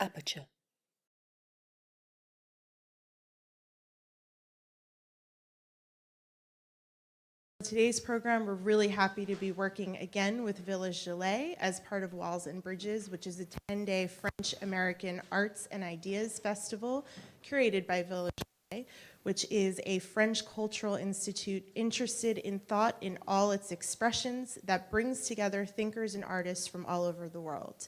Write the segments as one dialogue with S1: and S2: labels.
S1: Aperture.
S2: Today's program, we're really happy to be working again with Village Gelée as part of Walls and Bridges, which is a 10-day French-American Arts and Ideas Festival curated by Village Gelée, which is a French cultural institute interested in thought in all its expressions that brings together thinkers and artists from all over the world.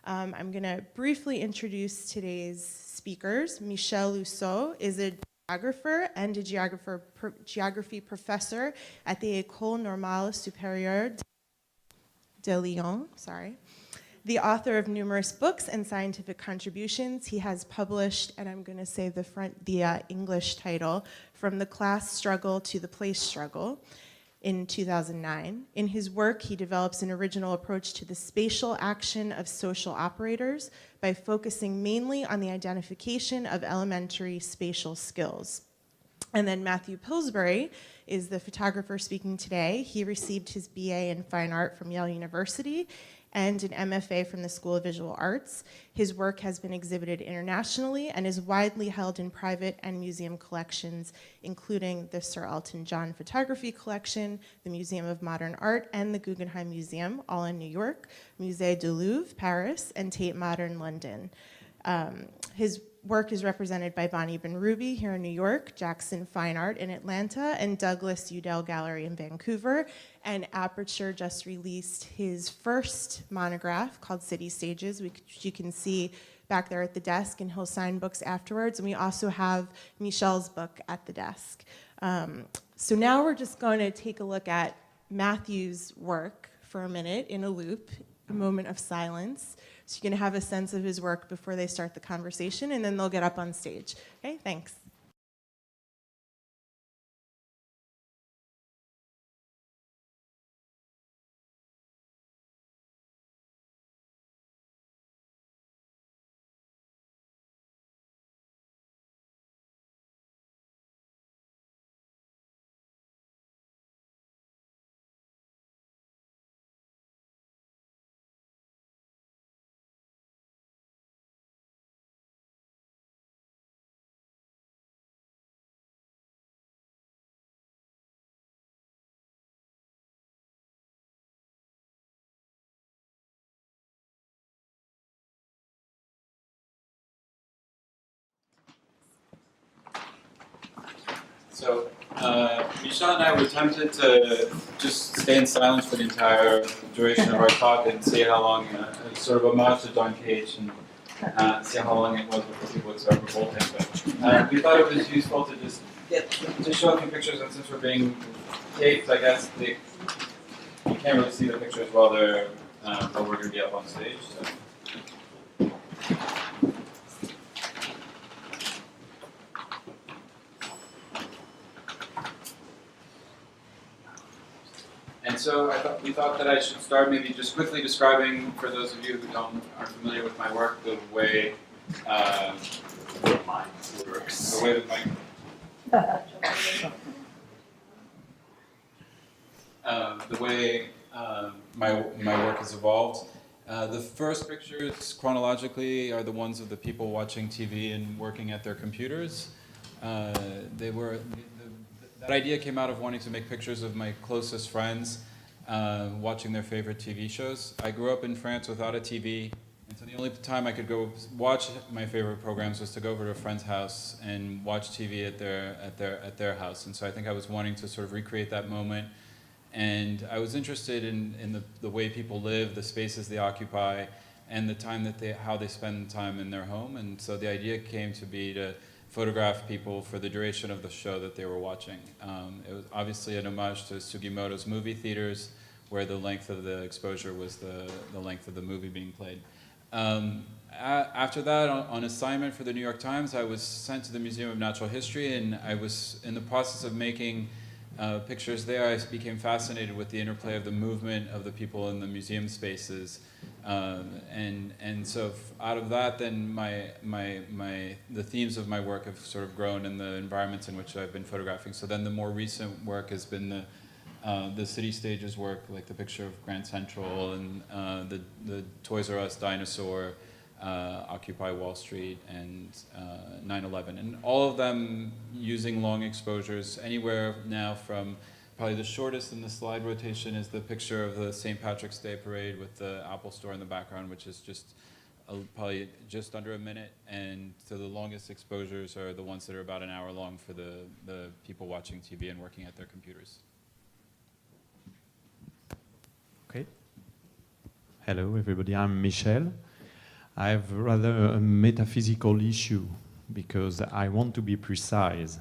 S2: I'm going to briefly introduce today's speakers. Michel Lousseau is a geographer and a geography professor at the École Normale Supérieure de Lyon, the author of numerous books and scientific contributions. He has published, and I'm going to say the English title, From the Class Struggle to the Place Struggle, in 2009. In his work, he develops an original approach to the spatial action of social operators by focusing mainly on the identification of elementary spatial skills. And then Matthew Pillsbury is the photographer speaking today. He received his BA in Fine Art from Yale University and an MFA from the School of Visual Arts. His work has been exhibited internationally and is widely held in private and museum collections, including the Sir Elton John Photography Collection, the Museum of Modern Art, and the Guggenheim Museum, all in New York, Musée du Louvre, Paris, and Tate Modern, London. His work is represented by Bonnie Ben-Ruby here in New York, Jackson Fine Art in Atlanta, and Douglas Udell Gallery in Vancouver. And Aperture just released his first monograph called City Stages, which you can see back there at the desk, and he'll sign books afterwards. And we also have Michel's book at the desk. So now we're just going to take a look at Matthew's work for a minute in a loop, a moment of silence. So you can have a sense of his work before they start the conversation, and then they'll get up on stage. Okay, thanks.
S3: So Michel and I were tempted to just stay in silence for the entire duration of our talk and see how long, sort of homage to John Cage, and see how long it was before people would start revolting. But we thought it was useful to just show a few pictures, and since we're being taped, I guess you can't really see the pictures while we're going to be up on stage. So. And so we thought that I should start maybe just quickly describing, for those of you who aren't familiar with my work, the way mine works. The way that my work has evolved. The first pictures, chronologically, are the ones of the people watching TV and working at their computers. That idea came out of wanting to make pictures of my closest friends watching their favorite TV shows. I grew up in France without a TV, and so the only time I could go watch my favorite programs was to go over to a friend's house and watch TV at their house. And so I think I was wanting to sort of recreate that moment. And I was interested in the way people live, the spaces they occupy, and the time how they spend time in their home. And so the idea came to be to photograph people for the duration of the show that they were watching. It was obviously an homage to Sugimoto's movie theaters, where the length of the exposure was the length of the movie being played. After that, on assignment for the New York Times, I was sent to the Museum of Natural History, and I was in the process of making pictures there. I became fascinated with the interplay of the movement of the people in the museum spaces. And so out of that, then the themes of my work have sort of grown in the environments in which I've been photographing. So then the more recent work has been the City Stages work, like the picture of Grand Central and the Toys R Us dinosaur, Occupy Wall Street, and 9/11, and all of them using long exposures, anywhere now from probably the shortest in the slide rotation is the picture of the St. Patrick's Day parade with the Apple store in the background, which is just probably just under a minute, and so the longest exposures are the ones that are about an hour long for the people watching TV and working at their computers.
S1: Okay. Hello, everybody. I'm Michel. I have rather a metaphysical issue because I want to be precise,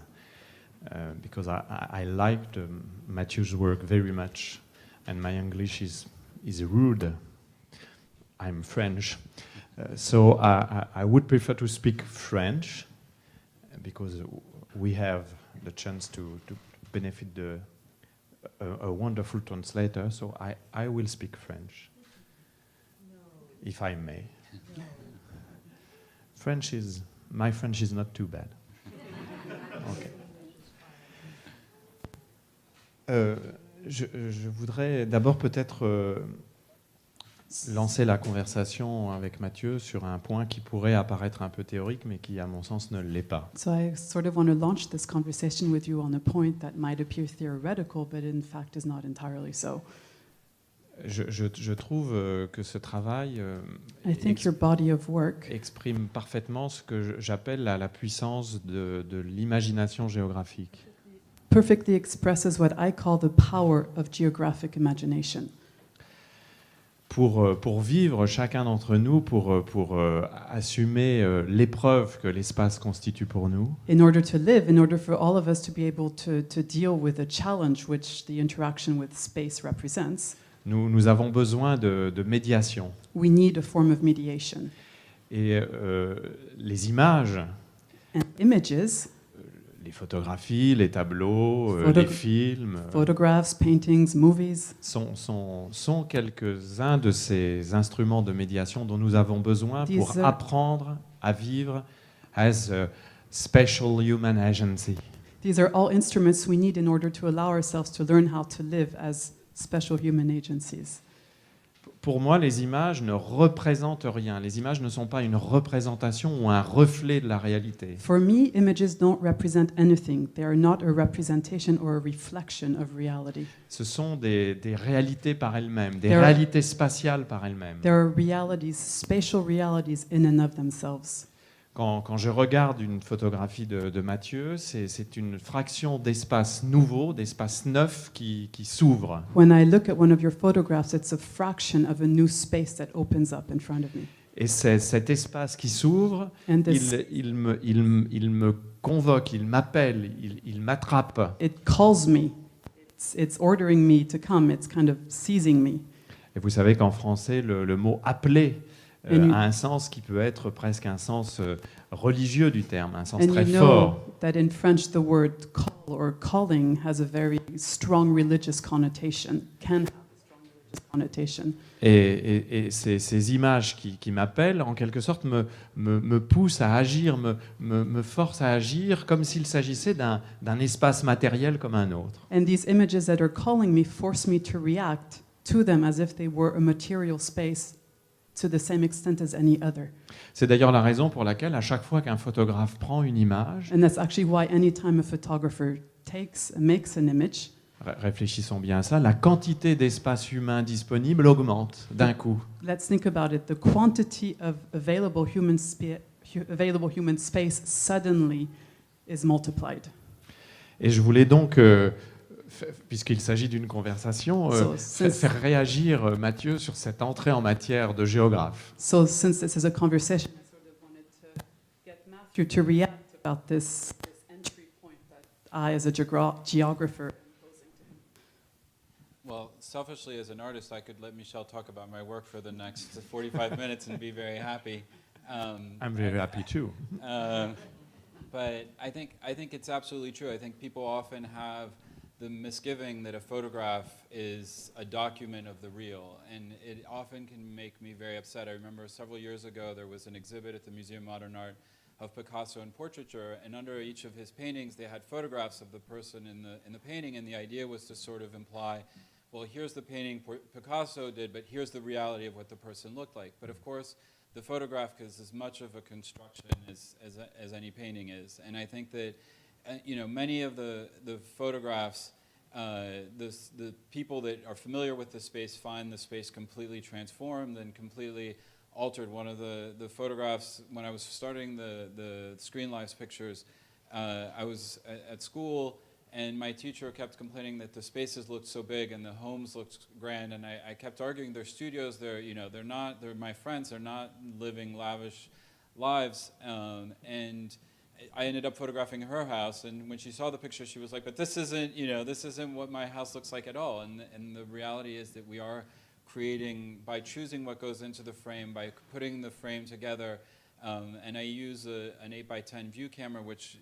S1: because I liked Mathieu's work very much, and my English is rude. I'm French. So I would prefer to speak French because we have the chance to benefit a wonderful translator. So I will speak French, if I may. My French is not too bad. Okay. Je voudrais d'abord peut-être lancer la conversation avec Mathieu sur un point qui pourrait apparaître un peu théorique, mais qui, à mon sens, ne l'est pas.
S4: So I sort of want to launch this conversation with you on a point that might appear theoretical, but in fact is not entirely so.
S1: Je trouve que ce travail
S4: I think your body of work
S1: exprime parfaitement ce que j'appelle la puissance de l'imagination géographique.
S4: perfectly expresses what I call the power of geographic imagination.
S1: Pour vivre chacun d'entre nous, pour assumer l'épreuve que l'espace constitue pour nous,
S4: In order to live, in order for all of us to be able to deal with the challenge which the interaction with space represents,
S1: nous avons besoin de médiation.
S4: we need a form of mediation.
S1: Et les images,
S4: And images,
S1: les photographies, les tableaux,
S4: Photo-
S1: les films,
S4: photographs, paintings, movies,
S1: sont quelques-uns de ces instruments de médiation dont nous avons besoin pour
S4: These,
S1: apprendre à vivre as a special human agency.
S4: these are all instruments we need in order to allow ourselves to learn how to live as special human agencies.
S1: Pour moi, les images ne représentent rien. Les images ne sont pas une représentation ou un reflet de la réalité.
S4: For me, images don't represent anything. They are not a representation or a reflection of reality.
S1: Ce sont des réalités par elles-mêmes, des
S4: There are-
S1: réalités spatiales par elles-mêmes.
S4: There are realities, spatial realities in and of themselves.
S1: Quand je regarde une photographie de Mathieu, c'est une fraction d'espace nouveau, d'espace neuf qui s'ouvre.
S4: When I look at one of your photographs, it's a fraction of a new space that opens up in front of me.
S1: Et cet espace qui s'ouvre,
S4: And this,
S1: il me convoque, il m'appelle, il m'attrape.
S4: it calls me. It's ordering me to come. It's kind of seizing me.
S1: Et vous savez qu'en français, le mot appeler
S4: Et nous-
S1: a un sens qui peut être presque un sens religieux du terme, un sens
S4: And
S1: très
S4: you
S1: fort.
S4: know that in French, the word call or calling has a very strong religious connotation, can have a strong religious connotation.
S1: Et ces images qui m'appellent, en quelque sorte, me poussent à agir, me forcent à agir comme s'il s'agissait d'un espace matériel comme un autre.
S4: And these images that are calling me force me to react to them as if they were a material space to the same extent as any other.
S1: C'est d'ailleurs la raison pour laquelle, à chaque fois qu'un photographe prend une image,
S4: And that's actually why anytime a photographer makes an image,
S1: réfléchissons bien à ça, la quantité d'espace humain disponible augmente d'un coup.
S4: let's think about it. The quantity of available human space suddenly is multiplied.
S1: Et je voulais donc, puisqu'il s'agit d'une conversation, faire réagir Mathieu sur cette entrée en matière de géographe.
S4: So since this is a conversation, I sort of wanted to get Matthew to react about this entry point that I, as a geographer, am posing to him.
S3: Well, selfishly, as an artist, I could let Michel talk about my work for the next 45 minutes and be very happy.
S1: I'm very happy too.
S3: But I think it's absolutely true. I think people often have the misgiving that a photograph is a document of the real, and it often can make me very upset. I remember several years ago there was an exhibit at the Museum of Modern Art of Picasso in portraiture, and under each of his paintings they had photographs of the person in the painting, and the idea was to sort of imply, well, here's the painting Picasso did, but here's the reality of what the person looked like. But of course, the photograph is as much of a construction as any painting is. And I think that, many of the photographs, the people that are familiar with the space find the space completely transformed and completely altered. One of the photographs, when I was starting the Screen Lives pictures, I was at school, and my teacher kept complaining that the spaces looked so big and the homes looked grand, and I kept arguing their studios, they're my friends, they're not living lavish lives, and I ended up photographing her house, and when she saw the picture, she was like, but this isn't what my house looks like at all, and the reality is that we are creating, by choosing what goes into the frame, by putting the frame together, and I use an 8x10 view camera, which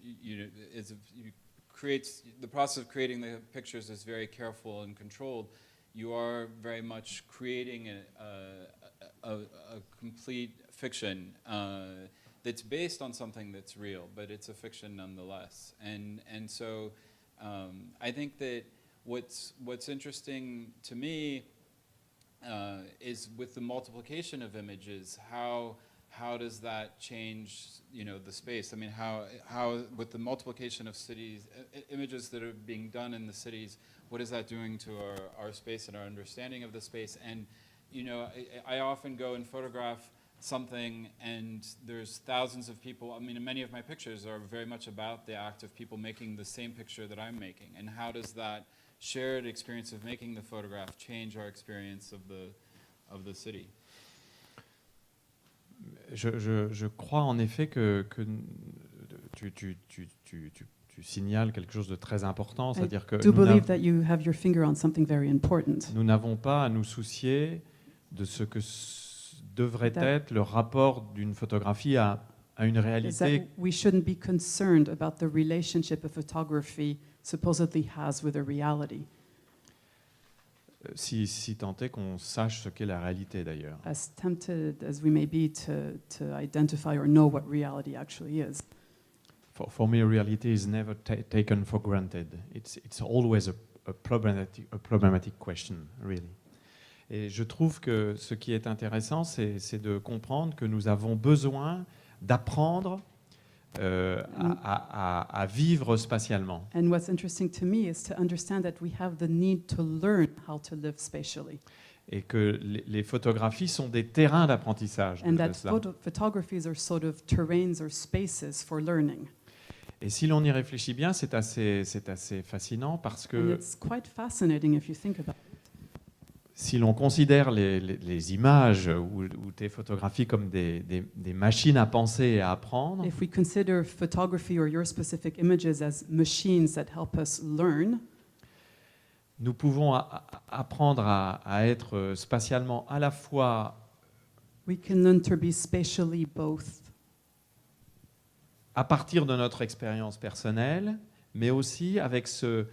S3: creates, the process of creating the pictures is very careful and controlled. You are very much creating a complete fiction that's based on something that's real, but it's a fiction nonetheless. And so I think that what's interesting to me is with the multiplication of images, how does that change, the space? I mean, how with the multiplication of cities, images that are being done in the cities, what is that doing to our space and our understanding of the space? And, I often go and photograph something, and there's thousands of people. I mean, many of my pictures are very much about the act of people making the same picture that I'm making. And how does that shared experience of making the photograph change our experience of the city?
S1: Je crois en effet que tu signales quelque chose de très important, c'est-à-dire que
S4: do believe that you have your finger on something very important.
S1: nous n'avons pas à nous soucier de ce que devrait être le rapport d'une photographie à une
S4: Is that
S1: réalité.
S4: we shouldn't be concerned about the relationship a photography supposedly has with a reality,
S1: Si tant est qu'on sache ce qu'est la réalité d'ailleurs.
S4: as tempted as we may be to identify or know what reality actually is.
S1: For me, reality is never taken for granted. It's always a problematic question, really. Et je trouve que ce qui est intéressant, c'est de comprendre que nous avons besoin d'apprendre à vivre spatialement.
S4: And what's interesting to me is to understand that we have the need to learn how to live spatially.
S1: Et que les photographies sont des terrains d'apprentissage
S4: And
S1: de
S4: that
S1: cela.
S4: photographies are sort of terrains or spaces for learning.
S1: Et si l'on y réfléchit bien, c'est assez fascinant parce
S4: And
S1: que
S4: it's quite fascinating if you think about it.
S1: si l'on considère les images ou tes photographies comme des machines à penser et à apprendre,
S4: If we consider photography or your specific images as machines that help us learn,
S1: nous pouvons apprendre à être spatialement à la fois
S4: we can learn to be spatially both
S1: à partir de notre expérience personnelle, mais aussi avec ce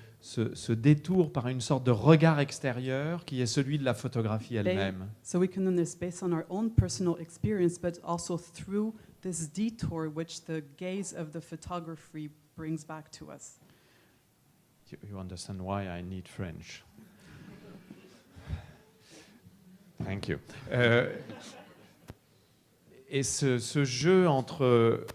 S1: détour par une sorte de regard extérieur qui est celui de la photographie elle-même.
S4: So we can learn this based on our own personal experience, but also through this detour which the gaze of the photography brings back to us.
S1: You understand why I need French. Thank you. Et ce jeu entre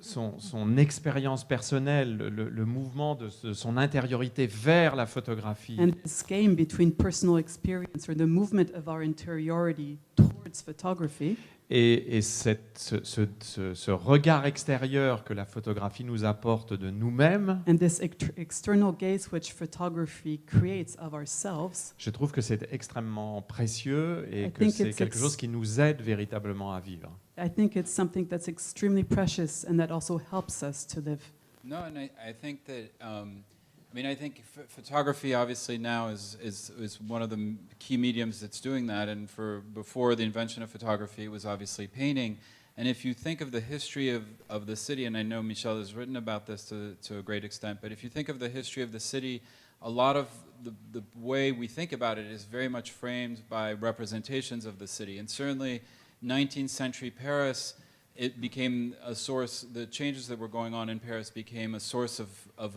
S1: son expérience personnelle, le mouvement de son intériorité vers la photographie,
S4: And this game between personal experience or the movement of our interiority towards photography
S1: et ce regard extérieur que la photographie nous apporte de nous-mêmes,
S4: and this external gaze which photography creates of ourselves,
S1: je trouve que c'est extrêmement précieux et
S4: I
S1: que
S4: think
S1: c'est
S4: it's
S1: quelque chose qui nous aide véritablement à vivre.
S4: I think it's something that's extremely precious and that also helps us to live.
S3: No, and I think that, I think photography obviously now is one of the key mediums that's doing that, and before the invention of photography, it was obviously painting. And if you think of the history of the city, and I know Michel has written about this to a great extent, but if you think of the history of the city, a lot of the way we think about it is very much framed by representations of the city. And certainly 19th century Paris, it became a source, the changes that were going on in Paris became a source of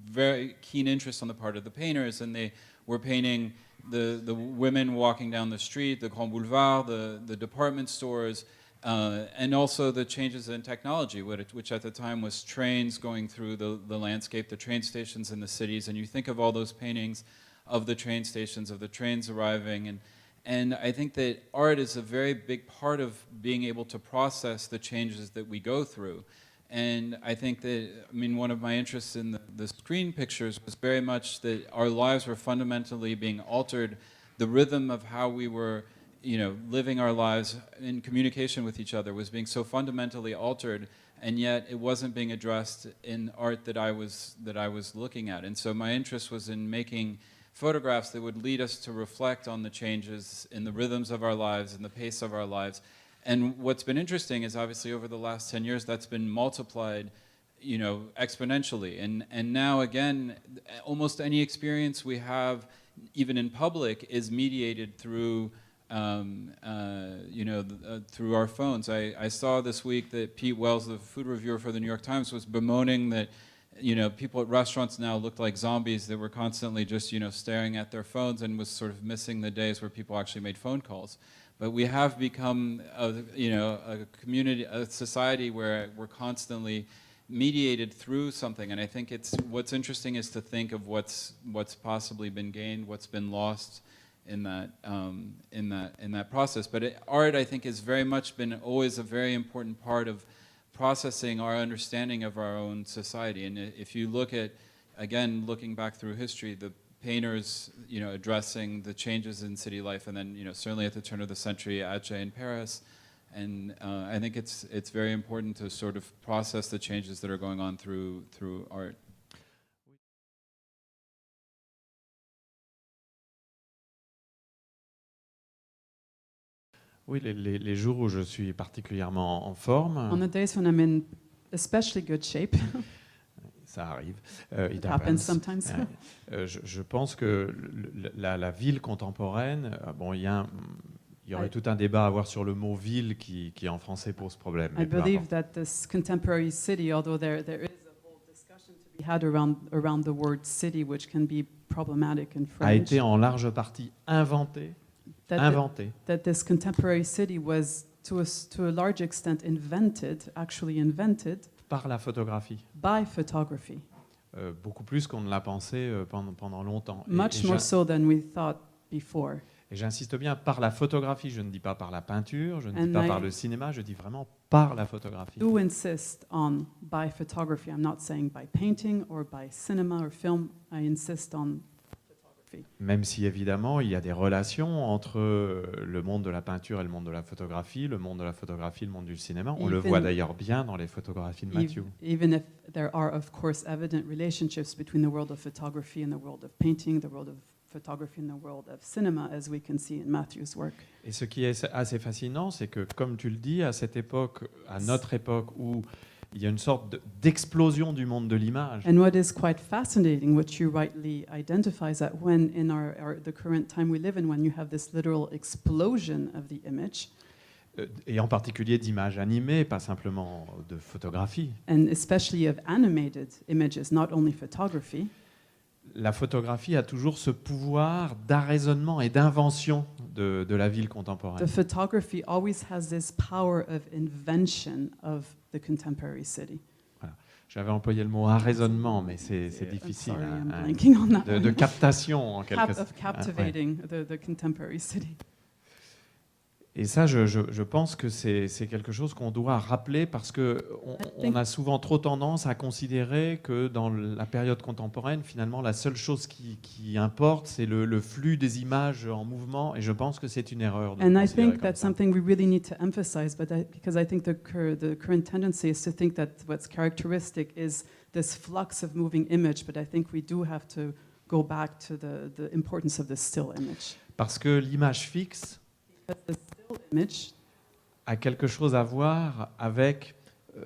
S3: very keen interest on the part of the painters, and they were painting the women walking down the street, the Grand Boulevard, the department stores, and also the changes in technology, which at the time was trains going through the landscape, the train stations in the cities, and you think of all those paintings of the train stations, of the trains arriving, and I think that art is a very big part of being able to process the changes that we go through. And I think that, I mean, one of my interests in the screen pictures was very much that our lives were fundamentally being altered. The rhythm of how we were, you know, living our lives in communication with each other was being so fundamentally altered, and yet it wasn't being addressed in art that I was looking at. And so my interest was in making photographs that would lead us to reflect on the changes in the rhythms of our lives and the pace of our lives. And what's been interesting is obviously over the last 10 years that's been multiplied, you know, exponentially. And now again, almost any experience we have, even in public, is mediated through, you know, through our phones. I saw this week that Pete Wells, the food reviewer for the New York Times, was bemoaning that, you know, people at restaurants now looked like zombies that were constantly just, you know, staring at their phones, and was sort of missing the days where people actually made phone calls. But we have become, you know, a community, a society where we're constantly mediated through something. And I think what's interesting is to think of what's possibly been gained, what's been lost in that process. But art, I think, has very much been always a very important part of processing our understanding of our own society. And if you look at, again, looking back through history, the painters, you know, addressing the changes in city life, and then, you know, certainly at the turn of the century, Atget in Paris, and I think it's very important to sort of process the changes that are going on through art.
S1: Oui, les jours où je suis particulièrement en forme,
S4: On the days when I'm in especially good shape,
S1: ça arrive,
S4: it happens sometimes.
S1: je pense que la ville contemporaine, bon, il y aurait tout un débat à avoir sur le mot ville qui en français pose problème.
S4: I
S1: mais peu
S4: believe
S1: importe.
S4: that this contemporary city, although there is a whole discussion to be had around the word city, which can be problematic in
S1: A
S4: French,
S1: été en large partie inventé
S4: that this contemporary city was to a large extent actually invented
S1: par la photographie.
S4: by photography,
S1: Beaucoup plus qu'on ne l'a pensé pendant longtemps.
S4: much more so than we thought before.
S1: Et j'insiste bien, par la photographie, je ne dis pas par la peinture, je ne dis
S4: And
S1: pas
S4: I
S1: par le cinéma, je dis vraiment par la photographie.
S4: Do insist on by photography. I'm not saying by painting or by cinema or film. I insist on photography.
S1: Même si évidemment il y a des relations entre le monde de la peinture et le monde de la photographie, le monde de la photographie et le monde du cinéma. On le
S4: Even-
S1: voit d'ailleurs bien dans les photographies de Matthew.
S4: Even if there are, of course, evident relationships between the world of photography and the world of painting, the world of photography and the world of cinema, as we can see in Matthew's work.
S1: Et ce qui est assez fascinant, c'est que, comme tu le dis, à cette époque, à notre époque, où il y a une sorte d'explosion du monde de l'image,
S4: And what is quite fascinating, which you rightly identify, is that when in the current time we live in, when you have this literal explosion of the image,
S1: et en particulier d'images animées, pas simplement de photographie,
S4: and especially of animated images, not only photography,
S1: la photographie a toujours ce pouvoir d'arraisonnement et d'invention de la ville
S4: the
S1: contemporaine.
S4: photography always has this power of invention of the contemporary city.
S1: J'avais employé le mot arraisonnement, mais c'est
S4: I'm
S1: difficile.
S4: sorry, I'm
S1: hein,
S4: blanking on that
S1: de
S4: one.
S1: captation, en quelque sorte.
S4: Of captivating the contemporary city.
S1: Et ça, je pense que c'est quelque chose qu'on doit rappeler parce qu'on a souvent trop tendance à considérer que dans la période contemporaine, finalement, la seule chose qui importe, c'est le flux des images en mouvement. Et je pense que c'est une erreur. De
S4: And I
S1: considérer
S4: think
S1: comme
S4: that's
S1: ça.
S4: something we really need to emphasize, because I think the current tendency is to think that what's characteristic is this flux of moving image, but I think we do have to go back to the importance of the still image.
S1: Parce que l'image fixe
S4: Because the still image
S1: a quelque chose à voir avec,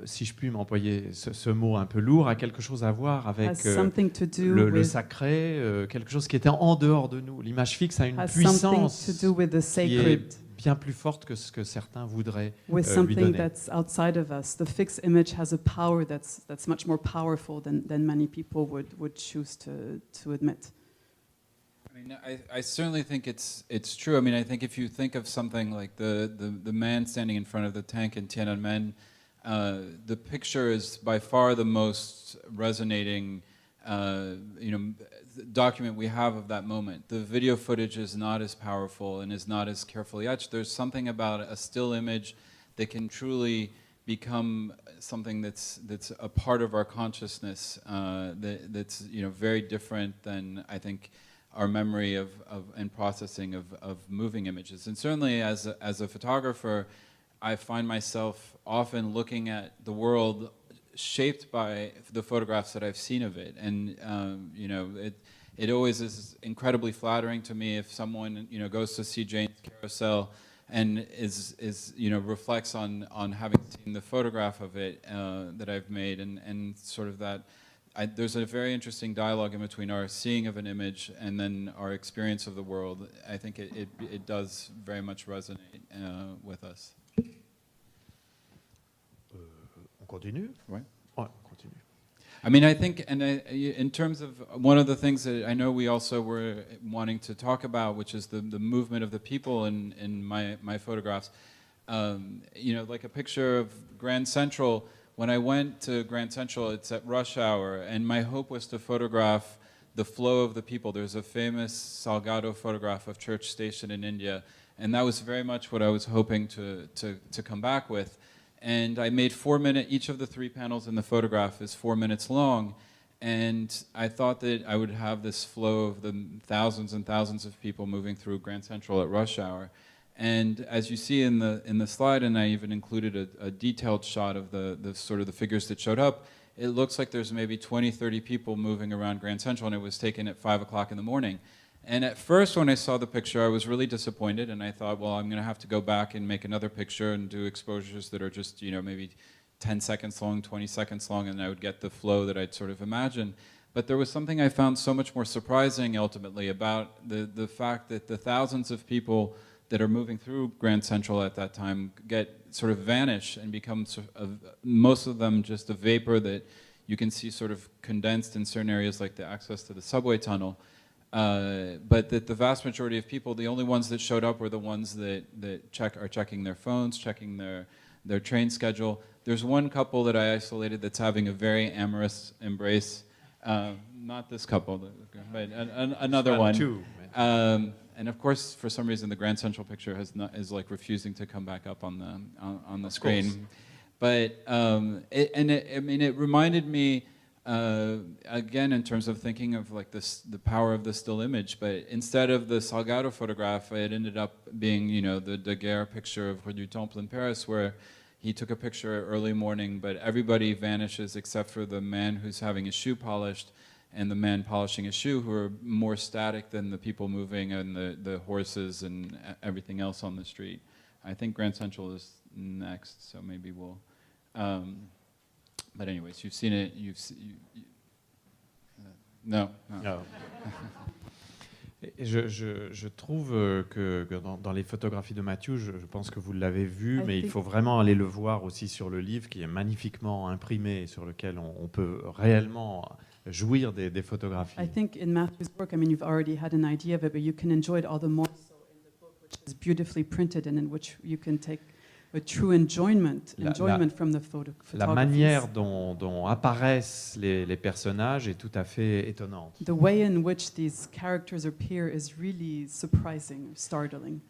S1: si je puis m'employer ce mot un peu lourd, a quelque chose à voir avec
S4: has something to do
S1: le
S4: with
S1: sacré, quelque chose qui était en dehors de nous. L'image fixe a une
S4: has something
S1: puissance
S4: to do with the
S1: qui est
S4: sacred,
S1: bien plus forte que ce que certains voudraient
S4: with
S1: lui
S4: something
S1: donner.
S4: that's outside of us. The fixed image has a power that's much more powerful than many people would choose to admit.
S3: I mean, I certainly think it's true. I mean, I think if you think of something like the man standing in front of the tank in Tiananmen, the picture is by far the most resonating, document we have of that moment. The video footage is not as powerful and is not as carefully etched. There's something about a still image that can truly become something that's a part of our consciousness, that's very different than, I think, our memory of and processing of moving images. And certainly as a photographer, I find myself often looking at the world shaped by the photographs that I've seen of it. And it always is incredibly flattering to me if someone goes to see Jane's Carousel and is reflects on having seen the photograph of it that I've made, and sort of that. There's a very interesting dialogue in between our seeing of an image and then our experience of the world. I think it does very much resonate with us.
S1: On continue?
S3: Ouais.
S1: Ouais, on continue.
S3: I mean, I think, and in terms of one of the things that I know we also were wanting to talk about, which is the movement of the people in my photographs. Like a picture of Grand Central. When I went to Grand Central, it's at rush hour, and my hope was to photograph the flow of the people. There's a famous Salgado photograph of Church Station in India, and that was very much what I was hoping to come back with. And I made 4 minutes, each of the 3 panels in the photograph is 4 minutes long, and I thought that I would have this flow of the thousands and thousands of people moving through Grand Central at rush hour. And as you see in the slide, and I even included a detailed shot of the sort of the figures that showed up, it looks like there's maybe 20, 30 people moving around Grand Central, and it was taken at 5 o'clock in the morning. And at first, when I saw the picture, I was really disappointed, and I thought, well, I'm going to have to go back and make another picture and do exposures that are just, maybe 10 seconds long, 20 seconds long, and I would get the flow that I'd sort of imagined. But there was something I found so much more surprising, ultimately, about the fact that the thousands of people that are moving through Grand Central at that time sort of vanish and become, most of them, just a vapor that you can see sort of condensed in certain areas, like the access to the subway tunnel. But that the vast majority of people, the only ones that showed up were the ones that are checking their phones, checking their train schedule. There's one couple that I isolated that's having a very amorous embrace. Not this couple, but another one.
S1: Two.
S3: And of course, for some reason, the Grand Central picture is like refusing to come back up on the screen.
S1: Course.
S3: But it reminded me. Again, in terms of thinking of like the power of the still image, but instead of the Salgado photograph, it ended up being, the Daguerre picture of Rue du Temple in Paris, where he took a picture early morning, but everybody vanishes except for the man who's having his shoe polished and the man polishing his shoe, who are more static than the people moving and the horses and everything else on the street. I think Grand Central is next, so maybe we'll... But anyways, you've seen it. No.
S1: Et je trouve que dans les photographies de Matthew, je pense que vous l'avez vu, mais il faut vraiment aller le voir aussi sur le livre qui est magnifiquement imprimé et sur lequel on peut réellement jouir des photographies.
S4: I think in Matthew's work, I mean, you've already had an idea of it, but you can enjoy it all the more so in the book, which is beautifully printed and in which you can take a true enjoyment from the photography.
S1: La manière dont apparaissent les personnages est tout à fait étonnante.
S4: The way in which these characters appear is really surprising, startling.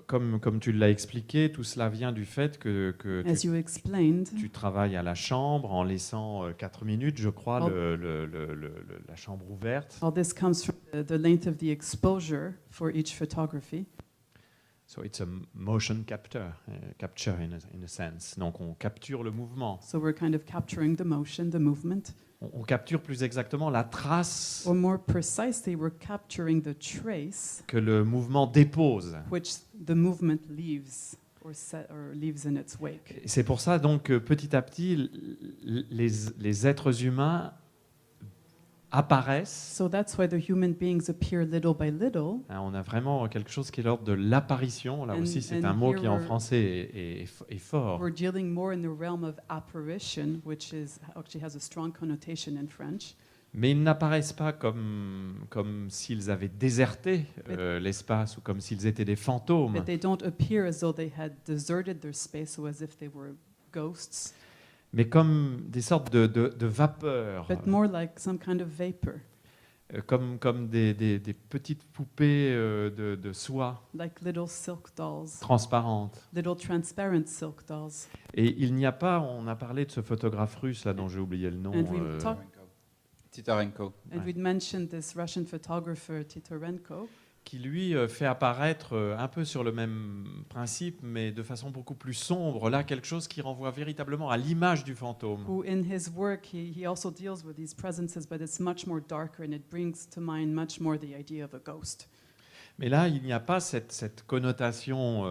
S1: Comme tu l'as expliqué, tout cela vient du fait que
S4: As you explained,
S1: tu travailles à la chambre en laissant 4 minutes, je crois, la chambre ouverte.
S4: all this comes from the length of the exposure for each photography.
S1: So it's a motion capture in a sense. Donc on capture le mouvement.
S4: So we're kind of capturing the motion, the movement.
S1: On capture plus exactement la trace
S4: Or more precisely, we're capturing the trace
S1: que le mouvement dépose.
S4: which the movement leaves or leaves in its wake.
S1: Et c'est pour ça donc que petit à petit, les êtres humains apparaissent.
S4: So that's why the human beings appear little by little.
S1: On a vraiment quelque chose qui est l'ordre de l'apparition. Là aussi, c'est un mot qui en français est fort.
S4: We're dealing more in the realm of apparition, which actually has a strong connotation in French.
S1: Mais ils n'apparaissent pas comme s'ils avaient déserté l'espace ou comme s'ils étaient des fantômes,
S4: But they don't appear as though they had deserted their space or as if they were ghosts,
S1: mais comme des sortes de vapeurs,
S4: but more like some kind of vapor,
S1: comme des petites poupées de soie
S4: like little silk dolls,
S1: transparentes.
S4: little transparent silk dolls.
S1: Et il n'y a pas, on a parlé de ce photographe russe là dont j'ai oublié le nom,
S4: And we talk-
S3: Titarenko.
S4: And
S1: Ouais.
S4: we'd mentioned this Russian photographer Titorenko,
S1: qui lui fait apparaître un peu sur le même principe, mais de façon beaucoup plus sombre, là quelque chose qui renvoie véritablement à l'image du fantôme.
S4: who in his work he also deals with these presences, but it's much more darker and it brings to mind much more the idea of a ghost.
S1: Mais là, il n'y a pas cette connotation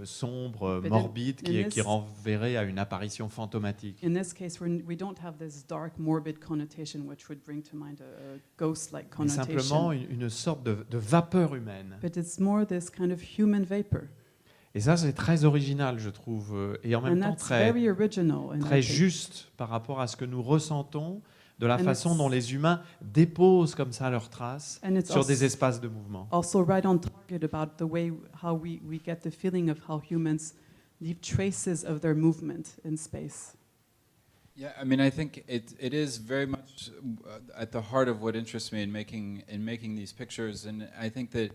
S1: sombre,
S4: But
S1: morbide,
S4: in
S1: qui
S4: this-
S1: renverrait à une apparition fantomatique.
S4: In this case, we don't have this dark, morbid connotation which would bring to mind a ghost-like
S1: Mais simplement
S4: connotation.
S1: une sorte de vapeur humaine.
S4: But it's more this kind of human vapor.
S1: Et ça, c'est très original, je trouve, et en même
S4: And
S1: temps
S4: that's
S1: très,
S4: very original. And I
S1: très
S4: think-
S1: juste par rapport à ce que nous ressentons, de la
S4: And
S1: façon
S4: it's-
S1: dont les humains déposent comme ça leurs traces
S4: and it's
S1: sur des
S4: also,
S1: espaces de mouvement.
S4: also right on target about the way how we get the feeling of how humans leave traces of their movement in space.
S3: Yeah, I mean, I think it is very much at the heart of what interests me in making these pictures, and I think that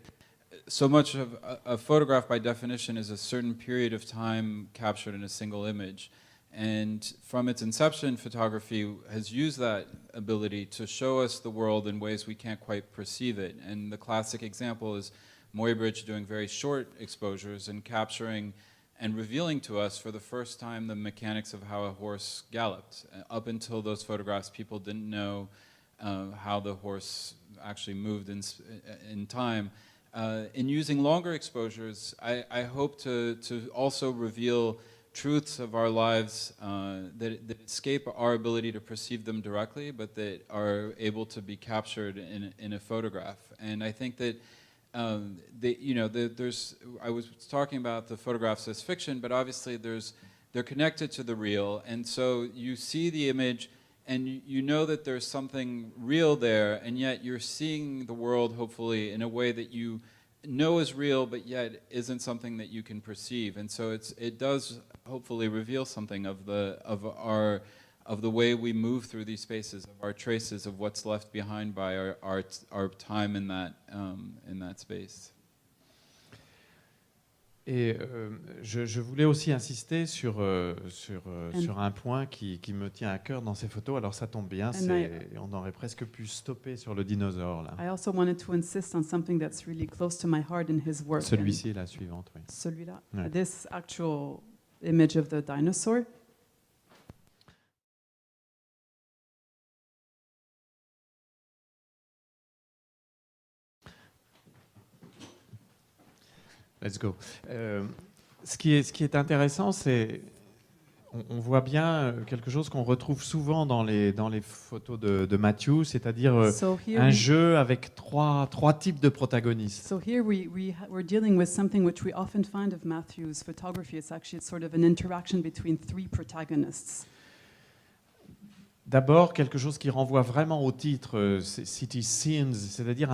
S3: so much of a photograph, by definition, is a certain period of time captured in a single image, and from its inception, photography has used that ability to show us the world in ways we can't quite perceive it. And the classic example is Muybridge doing very short exposures and capturing and revealing to us for the first time the mechanics of how a horse galloped. Up until those photographs, people didn't know how the horse actually moved in time. In using longer exposures, I hope to also reveal truths of our lives that escape our ability to perceive them directly, but that are able to be captured in a photograph. And I think that I was talking about the photographs as fiction, but obviously they're connected to the real, and so you see the image, and you know that there's something real there, and yet you're seeing the world hopefully in a way that you know is real, but yet isn't something that you can perceive, and so it does hopefully reveal something of the way we move through these spaces, of our traces of what's left behind by our time in that space.
S1: Et je voulais aussi insister sur un point qui me tient à cœur dans ces photos. Alors ça tombe bien, on aurait presque pu stopper sur le dinosaure là.
S4: I also wanted to insist on something that's really close to my heart in his work.
S1: Celui-ci, la suivante, oui.
S4: Celui-là.
S1: Ouais.
S4: This actual image of the dinosaur.
S1: Let's go. Ce qui est intéressant, c'est on voit bien quelque chose qu'on retrouve souvent dans les photos de Matthew, c'est-à-dire
S4: So here,
S1: un jeu avec trois types de protagonistes.
S4: so here we're dealing with something which we often find of Matthew's photography. It's sort of an interaction between three protagonists.
S1: D'abord, quelque chose qui renvoie vraiment au titre, City Scenes, c'est-à-dire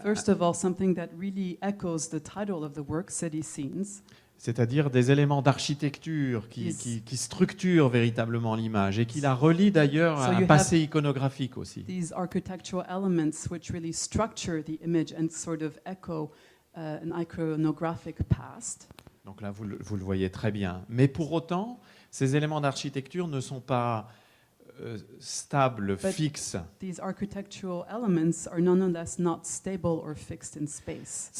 S4: First of all, something that really echoes the title of the work, City Scenes.
S1: c'est-à-dire des éléments d'architecture qui structurent véritablement l'image et qui la relient d'ailleurs à
S4: So
S1: un
S4: you
S1: passé iconographique aussi.
S4: These architectural elements which really structure the image and sort of echo an iconographic past.
S1: Donc là, vous le voyez très bien. Mais pour autant, ces éléments d'architecture ne sont pas stables,
S4: But
S1: fixes.
S4: These architectural elements are nonetheless not stable or fixed in space.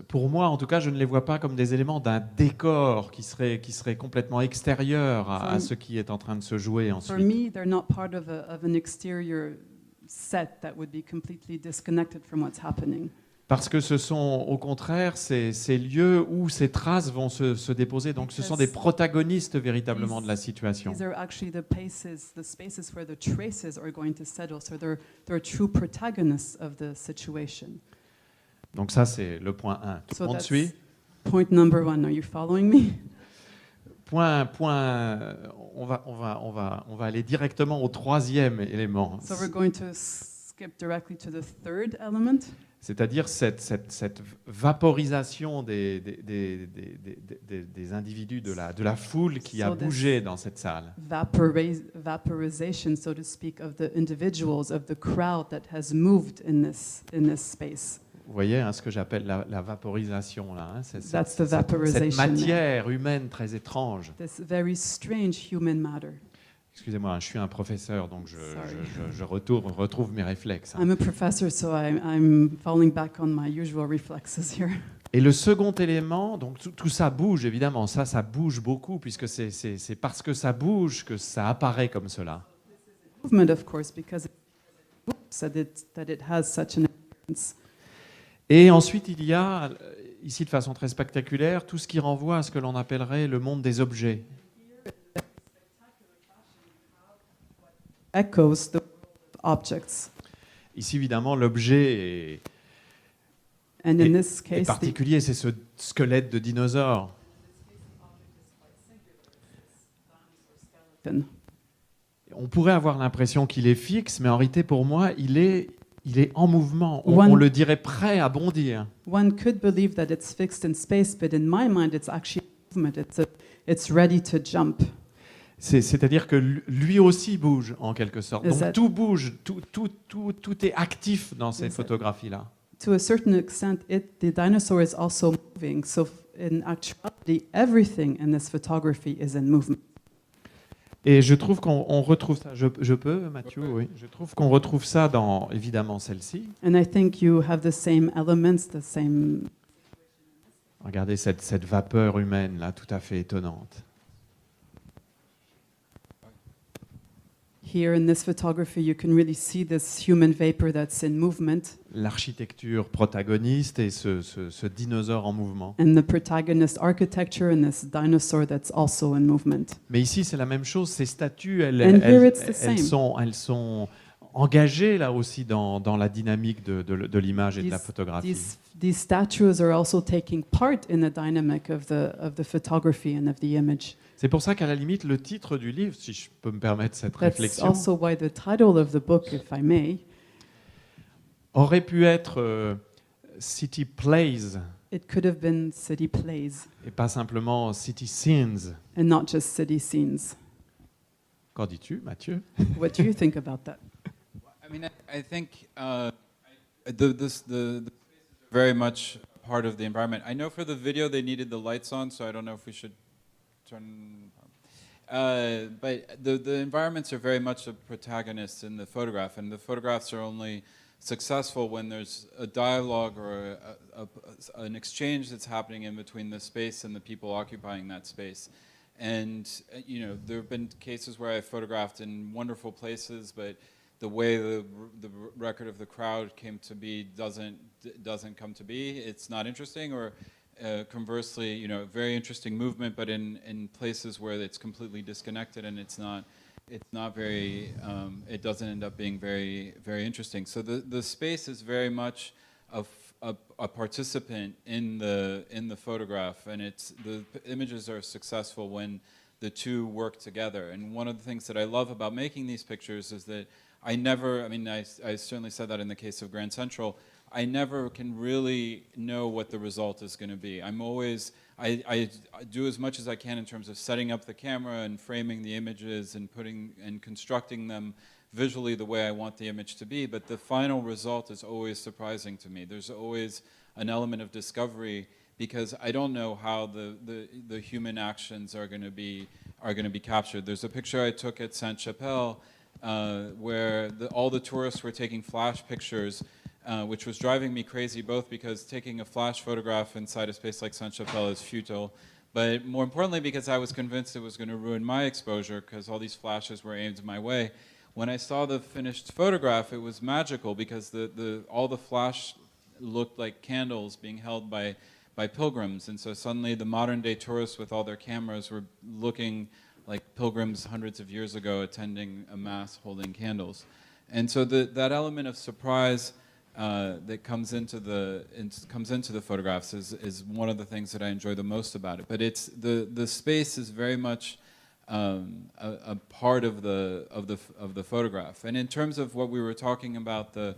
S1: Pour moi, en tout cas, je ne les vois pas comme des éléments d'un décor qui serait complètement extérieur à ce qui est en train de se jouer
S4: For
S1: ensuite.
S4: me, they're not part of an exterior set that would be completely disconnected from what's happening.
S1: Parce que ce sont, au contraire, ces lieux où ces traces vont se déposer. Donc, ce sont des protagonistes véritablement de la situation.
S4: These are actually the spaces where the traces are going to settle. So they're true protagonists of the situation.
S1: Donc ça, c'est le point 1. Tout le monde suit?
S4: Point number one. Are you following me?
S1: on va aller directement au troisième élément,
S4: So we're going to skip directly to the third element,
S1: c'est-à-dire cette vaporisation des individus de la foule qui a
S4: So this-
S1: bougé dans cette salle.
S4: vaporization, so to speak, of the individuals, of the crowd that has moved in this space.
S1: Vous voyez ce que j'appelle la vaporisation là, hein,
S4: That's the
S1: cette
S4: vaporization.
S1: matière humaine très étrange.
S4: This very strange human matter.
S1: Excusez-moi, je suis un professeur, donc
S4: Sorry.
S1: je retrouve mes réflexes, hein.
S4: I'm a professor, so I'm falling back on my usual reflexes here.
S1: Et le second élément, donc tout ça bouge évidemment, ça bouge beaucoup, puisque c'est parce que ça bouge que ça apparaît comme cela.
S4: Movement, of course, because it moves, that it has such an importance.
S1: Et ensuite, il y a, ici de façon très spectaculaire, tout ce qui renvoie à ce que l'on appellerait le monde des objets.
S4: Echoes the objects.
S1: Ici, évidemment, l'objet
S4: And in this
S1: est
S4: case, the
S1: particulier, c'est ce squelette de dinosaure. On pourrait avoir l'impression qu'il est fixe, mais en réalité, pour moi, il est en mouvement. On le dirait prêt à bondir.
S4: one could believe that it's fixed in space, but in my mind, it's actually movement. It's ready to jump.
S1: C'est-à-dire que lui aussi bouge, en quelque sorte.
S4: Is
S1: Donc
S4: that-
S1: tout bouge, tout est actif dans ces
S4: Is that-
S1: photographies-là.
S4: To a certain extent, the dinosaur is also moving. So in actuality, everything in this photography is in movement.
S1: Et je trouve qu'on retrouve ça. Je peux, Mathieu, oui. Je trouve qu'on retrouve ça dans, évidemment, celle-ci.
S4: And I think you have the same elements, the same.
S1: Regardez cette vapeur humaine, là, tout à fait étonnante.
S4: Here in this photography, you can really see this human vapor that's in movement,
S1: L'architecture protagoniste et ce dinosaure en mouvement.
S4: and the protagonist architecture and this dinosaur that's also in movement.
S1: Mais ici, c'est la même chose. Ces statues,
S4: And here it's the same.
S1: elles sont engagées, là aussi, dans la dynamique de l'image et de la photographie.
S4: These statues are also taking part in the dynamic of the photography and of the image.
S1: C'est pour ça qu'à la limite, le titre du livre, si je peux me permettre cette
S4: That's
S1: réflexion,
S4: also why the title of the book, if I may,
S1: aurait pu être City Plays
S4: it could have been City Plays
S1: et pas simplement City Scenes.
S4: and not just city scenes.
S1: Qu'en dis-tu, Mathieu?
S4: What do you think about that?
S3: I mean, I think the spaces are very much part of the environment. I know for the video they needed the lights on, so I don't know if we should turn. But the environments are very much a protagonist in the photograph, and the photographs are only successful when there's a dialogue or an exchange that's happening in between the space and the people occupying that space. And you know, there have been cases where I photographed in wonderful places, but the way the record of the crowd came to be doesn't come to be. It's not interesting, or conversely, you know, very interesting movement, but in places where it's completely disconnected and it's not very, it doesn't end up being very, very interesting. So the space is very much a participant in the photograph, and the images are successful when the two work together. And one of the things that I love about making these pictures is that I certainly said that in the case of Grand Central, I never can really know what the result is going to be. I do as much as I can in terms of setting up the camera and framing the images and constructing them visually the way I want the image to be, but the final result is always surprising to me. There's always an element of discovery because I don't know how the human actions are going to be captured. There's a picture I took at Sainte-Chapelle where all the tourists were taking flash pictures, which was driving me crazy, both because taking a flash photograph inside a space like Sainte-Chapelle is futile, but more importantly because I was convinced it was going to ruin my exposure because all these flashes were aimed my way. When I saw the finished photograph, it was magical because all the flash looked like candles being held by pilgrims, and so suddenly the modern day tourists with all their cameras were looking like pilgrims hundreds of years ago attending a mass holding candles. And so that element of surprise that comes into the photographs is one of the things that I enjoy the most about it. But it's the space is very much a part of the photograph. And in terms of what we were talking about, the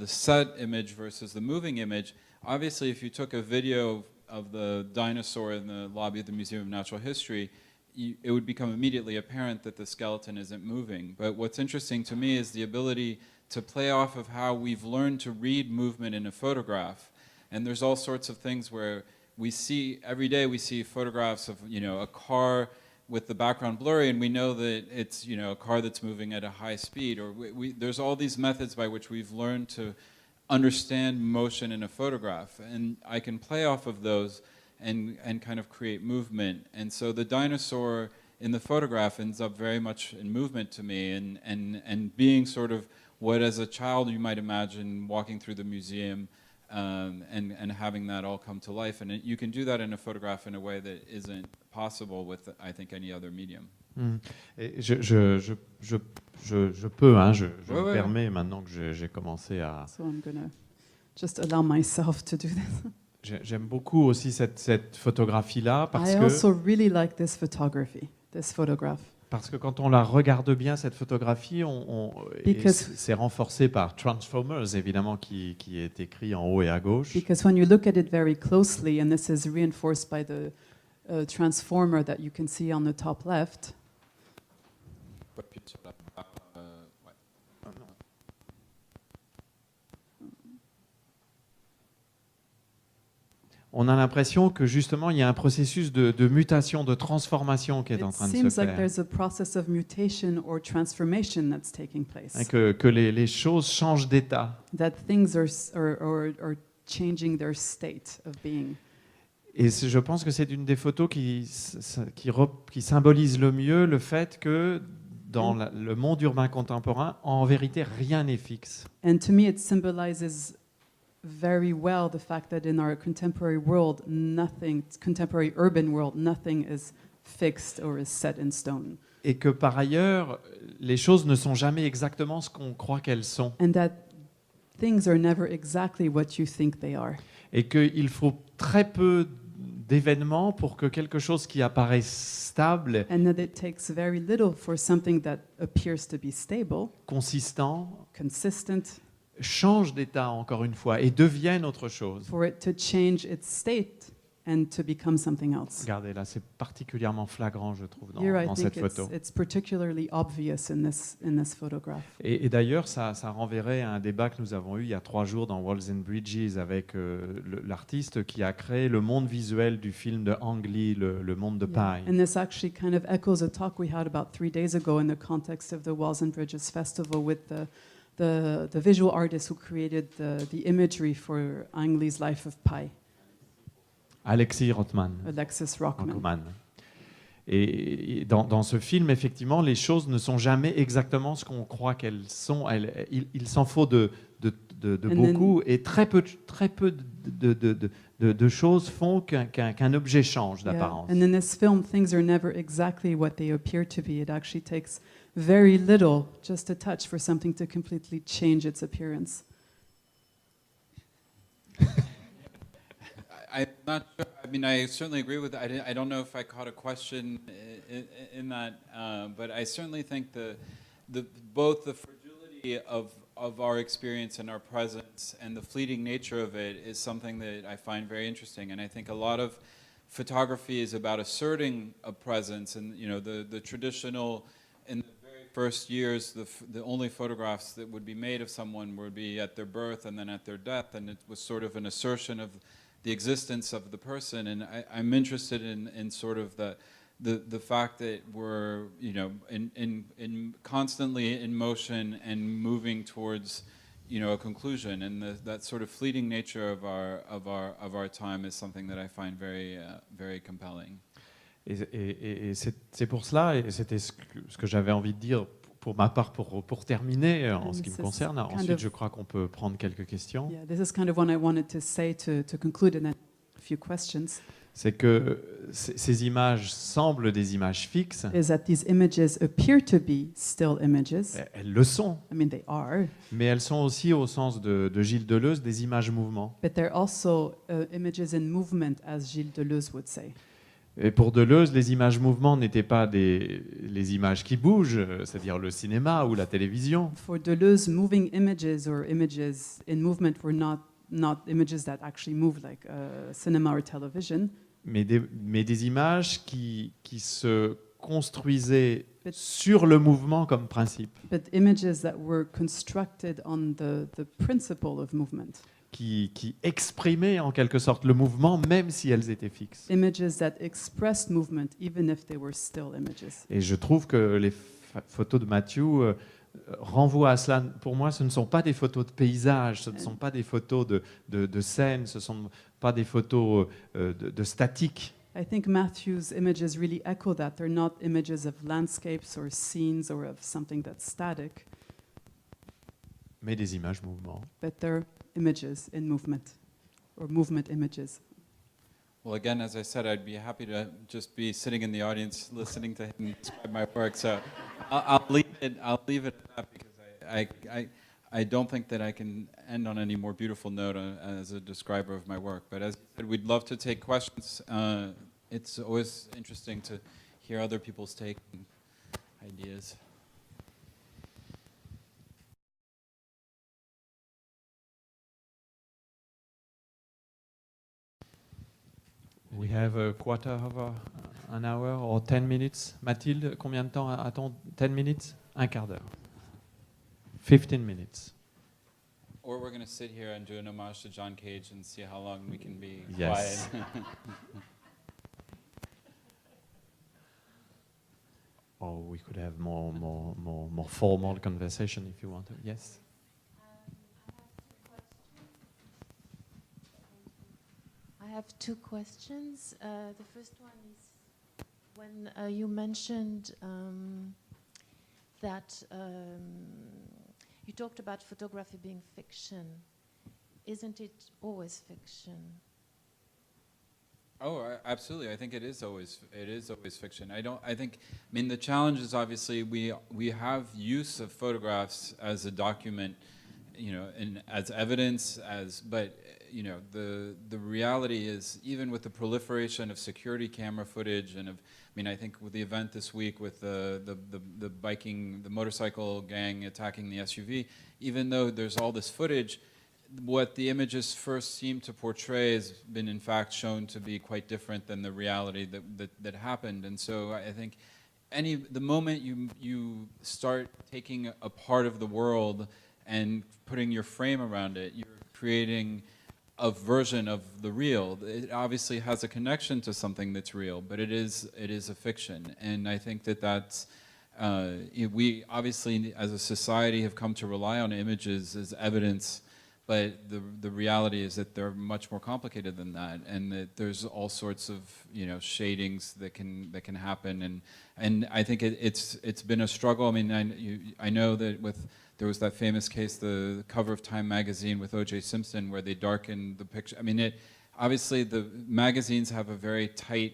S3: set image versus the moving image, obviously if you took a video of the dinosaur in the lobby of the Museum of Natural History, it would become immediately apparent that the skeleton isn't moving. But what's interesting to me is the ability to play off of how we've learned to read movement in a photograph. And there's all sorts of things where we see, every day we see photographs of, a car with the background blurry, and we know that it's, a car that's moving at a high speed. Or there's all these methods by which we've learned to understand motion in a photograph. And I can play off of those and kind of create movement. And so the dinosaur in the photograph ends up very much in movement to me, and being sort of what as a child you might imagine walking through the museum and having that all come to life. And you can do that in a photograph in a way that isn't possible with, I think, any other medium.
S1: Et je peux, je
S3: Ouais,
S1: me
S3: ouais.
S1: permets maintenant que j'ai commencé à...
S4: So I'm going to just allow myself to do this.
S1: J'aime beaucoup aussi cette photographie-là parce
S4: I
S1: que...
S4: also really like this photography, this photograph.
S1: Parce que quand on la regarde bien, cette photographie, et
S4: Because-
S1: c'est renforcé par Transformers, évidemment, qui est écrit en haut et à gauche.
S4: Because when you look at it very closely, and this is reinforced by the transformer that you can see on the top left,
S1: On a l'impression que justement, il y a un processus de mutation, de transformation qui est en
S4: it
S1: train de se
S4: seems like
S1: faire.
S4: there's a process of mutation or transformation that's taking place.
S1: Hein, que les choses changent d'état.
S4: That things are changing their state of being.
S1: Et je pense que c'est une des photos qui symbolise le mieux le fait que dans le monde urbain contemporain, en vérité, rien n'est fixe.
S4: And to me, it symbolizes very well the fact that in our contemporary world, contemporary urban world, nothing is fixed or is set in stone.
S1: Et que par ailleurs, les choses ne sont jamais exactement ce qu'on croit qu'elles sont.
S4: And that things are never exactly what you think they are.
S1: Et qu'il faut très peu d'événements pour que quelque chose qui apparaît stable,
S4: And that it takes very little for something that appears to be stable,
S1: consistant,
S4: consistent,
S1: change d'état encore une fois et devienne autre chose.
S4: for it to change its state and to become something else.
S1: Regardez là, c'est particulièrement flagrant, je trouve,
S4: Here, I
S1: dans
S4: think
S1: cette photo.
S4: it's particularly obvious in this photograph.
S1: Et d'ailleurs, ça renverrait à un débat que nous avons eu il y a 3 jours dans Walls and Bridges avec l'artiste qui a créé le monde visuel du film de Ang Lee, le monde de
S4: Yeah.
S1: paille.
S4: And this actually kind of echoes a talk we had about 3 days ago in the context of the Walls and Bridges Festival with the visual artist who created the imagery for Ang Lee's Life of Pi,
S1: Alexis Rothman.
S4: Alexis Rockman.
S1: Rockman. Et dans ce film, effectivement, les choses ne sont jamais exactement ce qu'on croit qu'elles sont. Il s'en faut de beaucoup, et très peu de choses font qu'un objet change
S4: Yeah.
S1: d'apparence.
S4: And in this film, things are never exactly what they appear to be. It actually takes very little, just a touch, for something to completely change its appearance.
S3: I'm not sure. I mean, I certainly agree with that. I don't know if I caught a question in that, but I certainly think both the fragility of our experience and our presence and the fleeting nature of it is something that I find very interesting. And I think a lot of photography is about asserting a presence, and the traditional, in the very first years, the only photographs that would be made of someone would be at their birth and then at their death, and it was sort of an assertion of the existence of the person. And I'm interested in sort of the fact that we're in constantly in motion and moving towards a conclusion, and that sort of fleeting nature of our time is something that I find very very compelling.
S1: Et c'est pour cela, et c'était ce que j'avais envie de dire pour ma part, pour terminer en ce qui me concerne. Ensuite, je crois qu'on peut prendre quelques questions.
S4: Yeah, this is kind of what I wanted to say to conclude, and then a few questions.
S1: c'est que ces images semblent des images fixes.
S4: is that these images appear to be still images.
S1: Elles le sont,
S4: I mean, they are,
S1: mais elles sont aussi, au sens de Gilles Deleuze, des images mouvements.
S4: but they're also images in movement, as Gilles Deleuze would say.
S1: Et pour Deleuze, les images mouvements n'étaient pas les images qui bougent, c'est-à-dire le cinéma ou la télévision,
S4: For Deleuze, moving images or images in movement were not images that actually move like cinema or television,
S1: mais des images qui se construisaient sur le mouvement comme principe,
S4: but images that were constructed on the principle of movement.
S1: qui exprimaient en quelque sorte le mouvement, même si elles étaient fixes.
S4: Images that expressed movement, even if they were still images.
S1: Et je trouve que les photos de Matthew renvoient à cela. Pour moi, ce ne sont pas des photos de paysages, ce ne sont pas des photos de scènes, ce ne sont pas des photos de statique.
S4: I think Matthew's images really echo that. They're not images of landscapes or scenes or of something that's static,
S1: Mais des images mouvements.
S4: but they're images in movement, or movement images.
S3: Well, again, as I said, I'd be happy to just be sitting in the audience listening to him describe my work. So I'll leave it at that because I don't think that I can end on any more beautiful note as a describer of my work. But as you said, we'd love to take questions. It's always interesting to hear other people's take and ideas.
S1: We have a quarter of an hour or 10 minutes. Mathilde, combien de temps a-t-on? 10 minutes? Un quart d'heure. 15 minutes.
S3: Or we're going to sit here and do an homage to John Cage and see how long we can be
S1: Yes.
S3: quiet.
S1: Or we could have more formal conversation if you want to. Yes.
S5: I have two questions. The first one is when you mentioned that you talked about photography being fiction. Isn't it always fiction?
S3: Oh, absolutely. I think it is always fiction. I mean, the challenge is obviously we have use of photographs as a document, and as evidence, but the reality is, even with the proliferation of security camera footage and I think with the event this week with the motorcycle gang attacking the SUV, even though there's all this footage, what the images first seem to portray has been in fact shown to be quite different than the reality that happened. And so I think the moment you start taking a part of the world and putting your frame around it, you're creating a version of the real. It obviously has a connection to something that's real, but it is a fiction. And I think that's we obviously as a society have come to rely on images as evidence, but the reality is that they're much more complicated than that, and that there's all sorts of shadings that can happen, and I think it's been a struggle. I mean, I know that there was that famous case, the cover of Time magazine with O.J. Simpson, where they darkened the picture. I mean, obviously the magazines have a very tight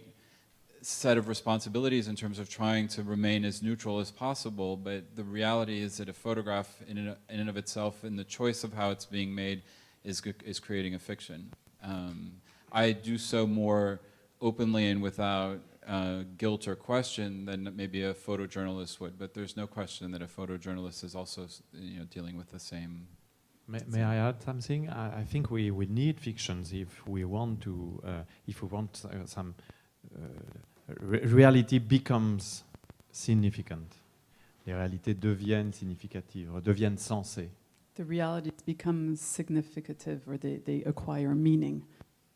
S3: set of responsibilities in terms of trying to remain as neutral as possible, but the reality is that a photograph in and of itself, and the choice of how it's being made, is creating a fiction. I do so more openly and without guilt or question than maybe a photojournalist would, but there's no question that a photojournalist is also dealing with the same.
S1: May I add something? I think we need fictions if we want to, some reality becomes significant. Les réalités deviennent significatives, deviennent sensées.
S4: The realities become significative, or they acquire meaning.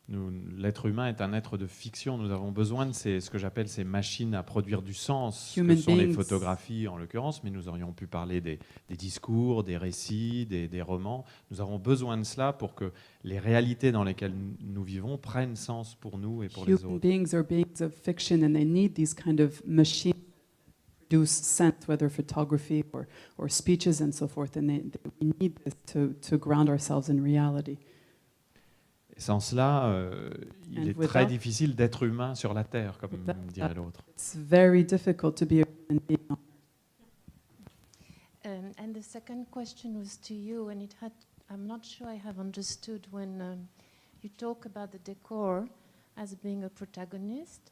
S1: L'être humain est un être de fiction. Nous avons besoin de ce que j'appelle ces machines à produire du sens,
S4: Human
S1: que sont les
S4: beings.
S1: photographies en l'occurrence, mais nous aurions pu parler des discours, des récits, des romans. Nous avons besoin de cela pour que les réalités dans lesquelles nous vivons prennent sens pour nous et pour les
S4: Human
S1: autres.
S4: beings are beings of fiction, and they need these kind of machines to produce sense, whether photography or speeches and so forth. And we need this to ground ourselves in reality.
S1: Et sans cela, il
S4: And
S1: est
S4: without-
S1: très difficile d'être humain sur la Terre, comme
S4: Without
S1: dirait l'autre.
S4: It's very difficult to be a human being.
S5: And the second question was to you, and it had, I'm not sure I have understood when you talk about the decor as being a protagonist,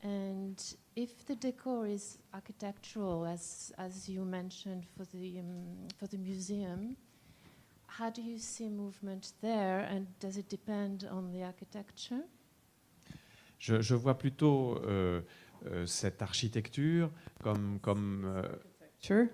S5: and if the decor is architectural, as you mentioned for the museum, how do you see movement there, and does it depend on the architecture?
S1: Je vois plutôt cette architecture
S4: Sure.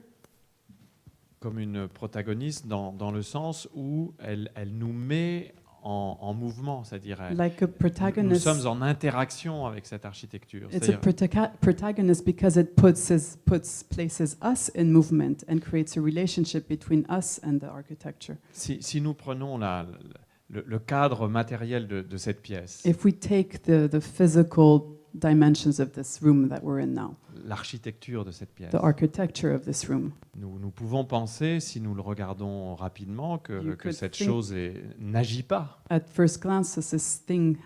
S1: comme une protagoniste dans le sens où elle nous met en mouvement, c'est-à-dire
S4: Like a
S1: nous
S4: protagonist.
S1: sommes en interaction avec cette architecture.
S4: It's a
S1: C'est-à-dire,
S4: protagonist because it places us in movement and creates a relationship between us and the architecture.
S1: si nous prenons le cadre matériel de cette pièce,
S4: If we take the physical dimensions of this room that we're in now,
S1: l'architecture de cette pièce,
S4: the architecture of this room,
S1: nous pouvons penser, si nous le regardons rapidement,
S4: You
S1: que
S4: could
S1: cette
S4: think-
S1: chose n'agit pas.
S4: at first glance, this thing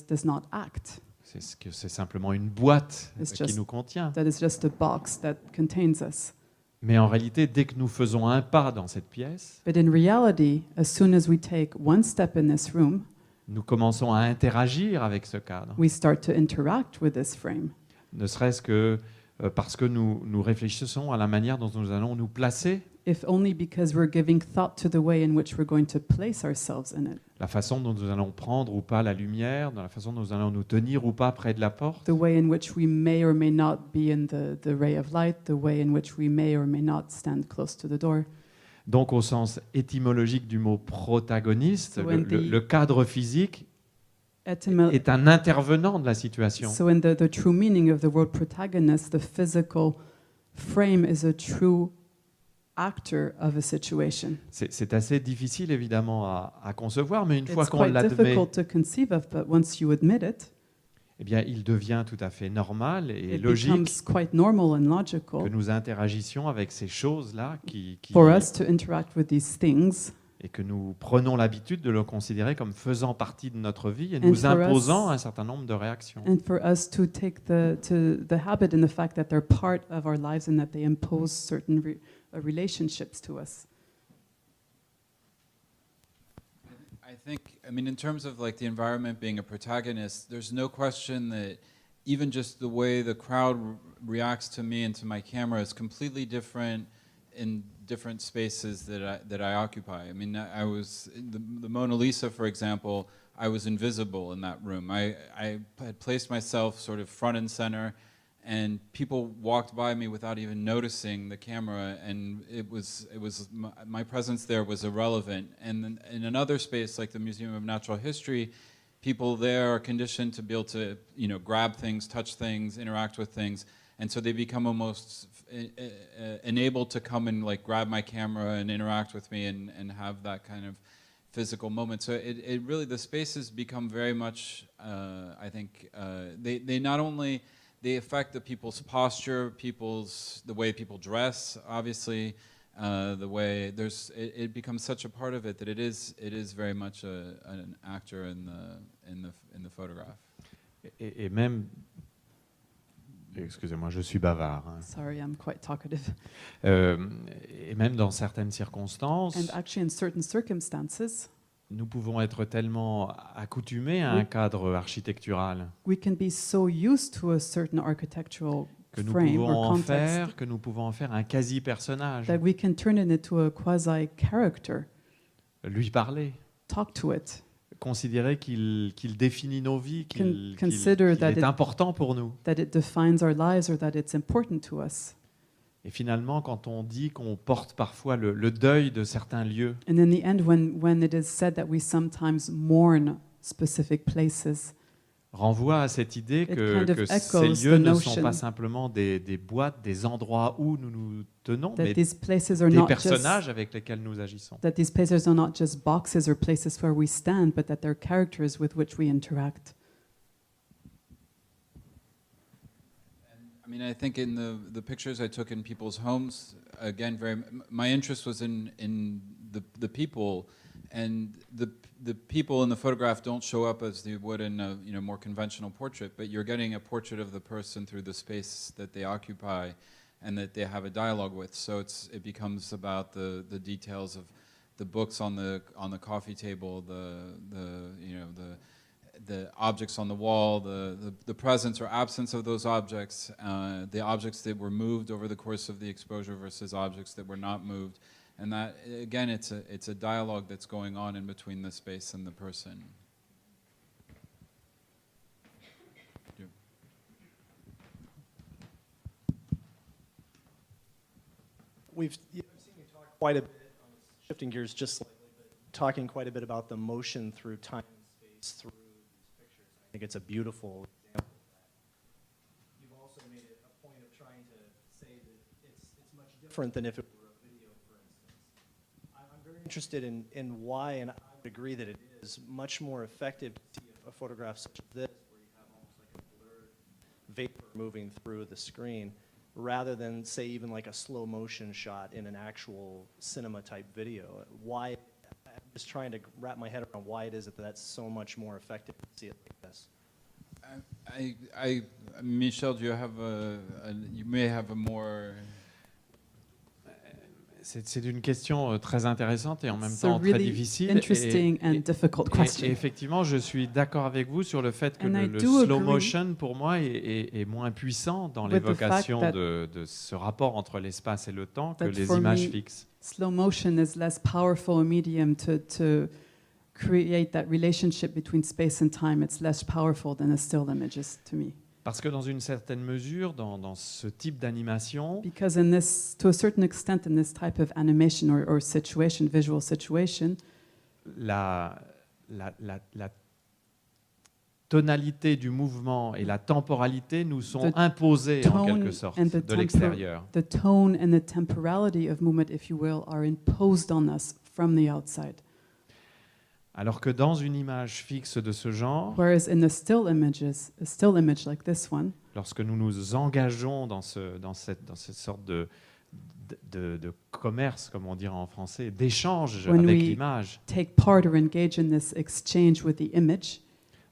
S4: does not act.
S1: C'est simplement une boîte
S4: It's
S1: qui
S4: just-
S1: nous contient.
S4: That is just a box that contains us.
S1: Mais en réalité, dès que nous faisons un pas dans cette pièce,
S4: But in reality, as soon as we take one step in this room,
S1: nous commençons à interagir avec ce cadre.
S4: we start to interact with this frame.
S1: Ne serait-ce que parce que nous réfléchissons à la manière dont nous allons nous placer,
S4: If only because we're giving thought to the way in which we're going to place ourselves in it,
S1: la façon dont nous allons prendre ou pas la lumière, dans la façon dont nous allons nous tenir ou pas près de la porte.
S4: the way in which we may or may not be in the ray of light, the way in which we may or may not stand close to the door.
S1: Donc au sens étymologique du mot protagoniste,
S4: So when
S1: le cadre physique est un intervenant de la situation.
S4: So in the true meaning of the word protagonist, the physical frame is a true actor of a situation.
S1: C'est assez difficile évidemment à concevoir, mais une fois
S4: It's
S1: qu'on
S4: quite
S1: l'admet,
S4: difficult to conceive of, but once you admit it,
S1: eh bien, il devient tout à fait normal et
S4: it
S1: logique
S4: becomes quite normal and
S1: que
S4: logical
S1: nous interagissions avec ces choses-là
S4: for us to interact with these things
S1: et que nous prenons l'habitude de le considérer comme faisant partie de notre vie et
S4: And
S1: nous
S4: for us-
S1: imposant un certain nombre de réactions.
S4: and for us to take the habit and the fact that they're part of our lives and that they impose certain relationships to us.
S3: I think, I mean, in terms of like the environment being a protagonist, there's no question that even just the way the crowd reacts to me and to my camera is completely different in different spaces that I occupy. I mean, I was the Mona Lisa, for example. I was invisible in that room. I had placed myself sort of front and center, and people walked by me without even noticing the camera, and it was my presence there was irrelevant. And then in another space like the Museum of Natural History, people there are conditioned to be able to, you know, grab things, touch things, interact with things, and so they become almost enabled to come and like grab my camera and interact with me and have that kind of physical moment. So it really, the spaces become very much, I think, they not only they affect the people's posture, the way people dress, obviously, the way it becomes such a part of it that it is very much an actor in the photograph.
S1: Et même, excusez-moi, je suis bavard, hein.
S4: Sorry, I'm quite talkative.
S1: Et même dans certaines circonstances,
S4: And actually, in certain circumstances,
S1: nous pouvons être tellement accoutumés à
S4: Oui.
S1: un cadre architectural
S4: we can be so used to a certain architectural
S1: que nous
S4: frame
S1: pouvons
S4: or context
S1: que nous pouvons en faire un quasi-personnage,
S4: that we can turn it into a quasi-character,
S1: lui parler,
S4: talk to it,
S1: considérer qu'il définit nos vies, qu'il
S4: consider that
S1: est
S4: it-
S1: important pour nous.
S4: that it defines our lives or that it's important to us.
S1: Et finalement, quand on dit qu'on porte parfois le deuil de certains lieux,
S4: And in the end, when it is said that we sometimes mourn specific places,
S1: renvoie à cette idée
S4: It
S1: que,
S4: kind of
S1: que ces
S4: echoes
S1: lieux
S4: the
S1: ne sont
S4: notion
S1: pas simplement des boîtes, des endroits où nous nous tenons,
S4: that
S1: mais
S4: these places are
S1: des
S4: not
S1: personnages
S4: just
S1: avec lesquels nous agissons.
S4: that these places are not just boxes or places where we stand, but that they're characters with which we interact.
S3: I mean, I think in the pictures I took in people's homes, again, my interest was in the people and the people in the photograph don't show up as they would in a more conventional portrait, but you're getting a portrait of the person through the space that they occupy and that they have a dialogue with. So it becomes about the details of the books on the coffee table, the objects on the wall, the presence or absence of those objects, the objects that were moved over the course of the exposure versus objects that were not moved. And that, again, it's a dialogue that's going on in between the space and the person. Yeah.
S6: I've seen you talk quite a bit, shifting gears just slightly, but talking quite a bit about the motion through time and space through these pictures. I think it's a beautiful example of that. You've also made it a point of trying to say that it's much different than if it were a video, for instance. I'm very interested in why, and I would agree that it is much more effective to see a photograph such as this, where you have almost like a blurred vapor moving through the screen, rather than, say, even like a slow motion shot in an actual cinema type video. Why, I'm just trying to wrap my head around why it is that that's so much more effective to see it like this.
S3: Michel, do you have you may have a more...
S1: C'est une question très intéressante et en même
S4: It's a
S1: temps très
S4: really
S1: difficile.
S4: interesting and difficult question.
S1: Et effectivement, je suis d'accord avec vous sur le fait que
S4: And I
S1: le
S4: do
S1: slow
S4: agree
S1: motion, pour moi, est moins puissant dans
S4: with the
S1: l'évocation
S4: fact
S1: de ce rapport entre l'espace et le temps que
S4: that
S1: les
S4: for
S1: images
S4: me,
S1: fixes.
S4: Slow motion is less powerful a medium to create that relationship between space and time. It's less powerful than a still images to me.
S1: Parce que dans une certaine mesure, dans ce type d'animation,
S4: Because to a certain extent, in this type of animation or situation, visual situation,
S1: la tonalité du mouvement et la temporalité nous sont
S4: The
S1: imposées en
S4: tone
S1: quelque sorte
S4: and the
S1: de l'extérieur.
S4: the tone and the temporality of movement, if you will, are imposed on us from the outside.
S1: Alors que dans une image fixe de ce genre,
S4: Whereas in a still image like this one,
S1: lorsque nous nous engageons dans cette sorte de commerce, comme on dirait en français, d'échange
S4: When
S1: avec
S4: we
S1: l'image,
S4: take part or engage in this exchange with the image,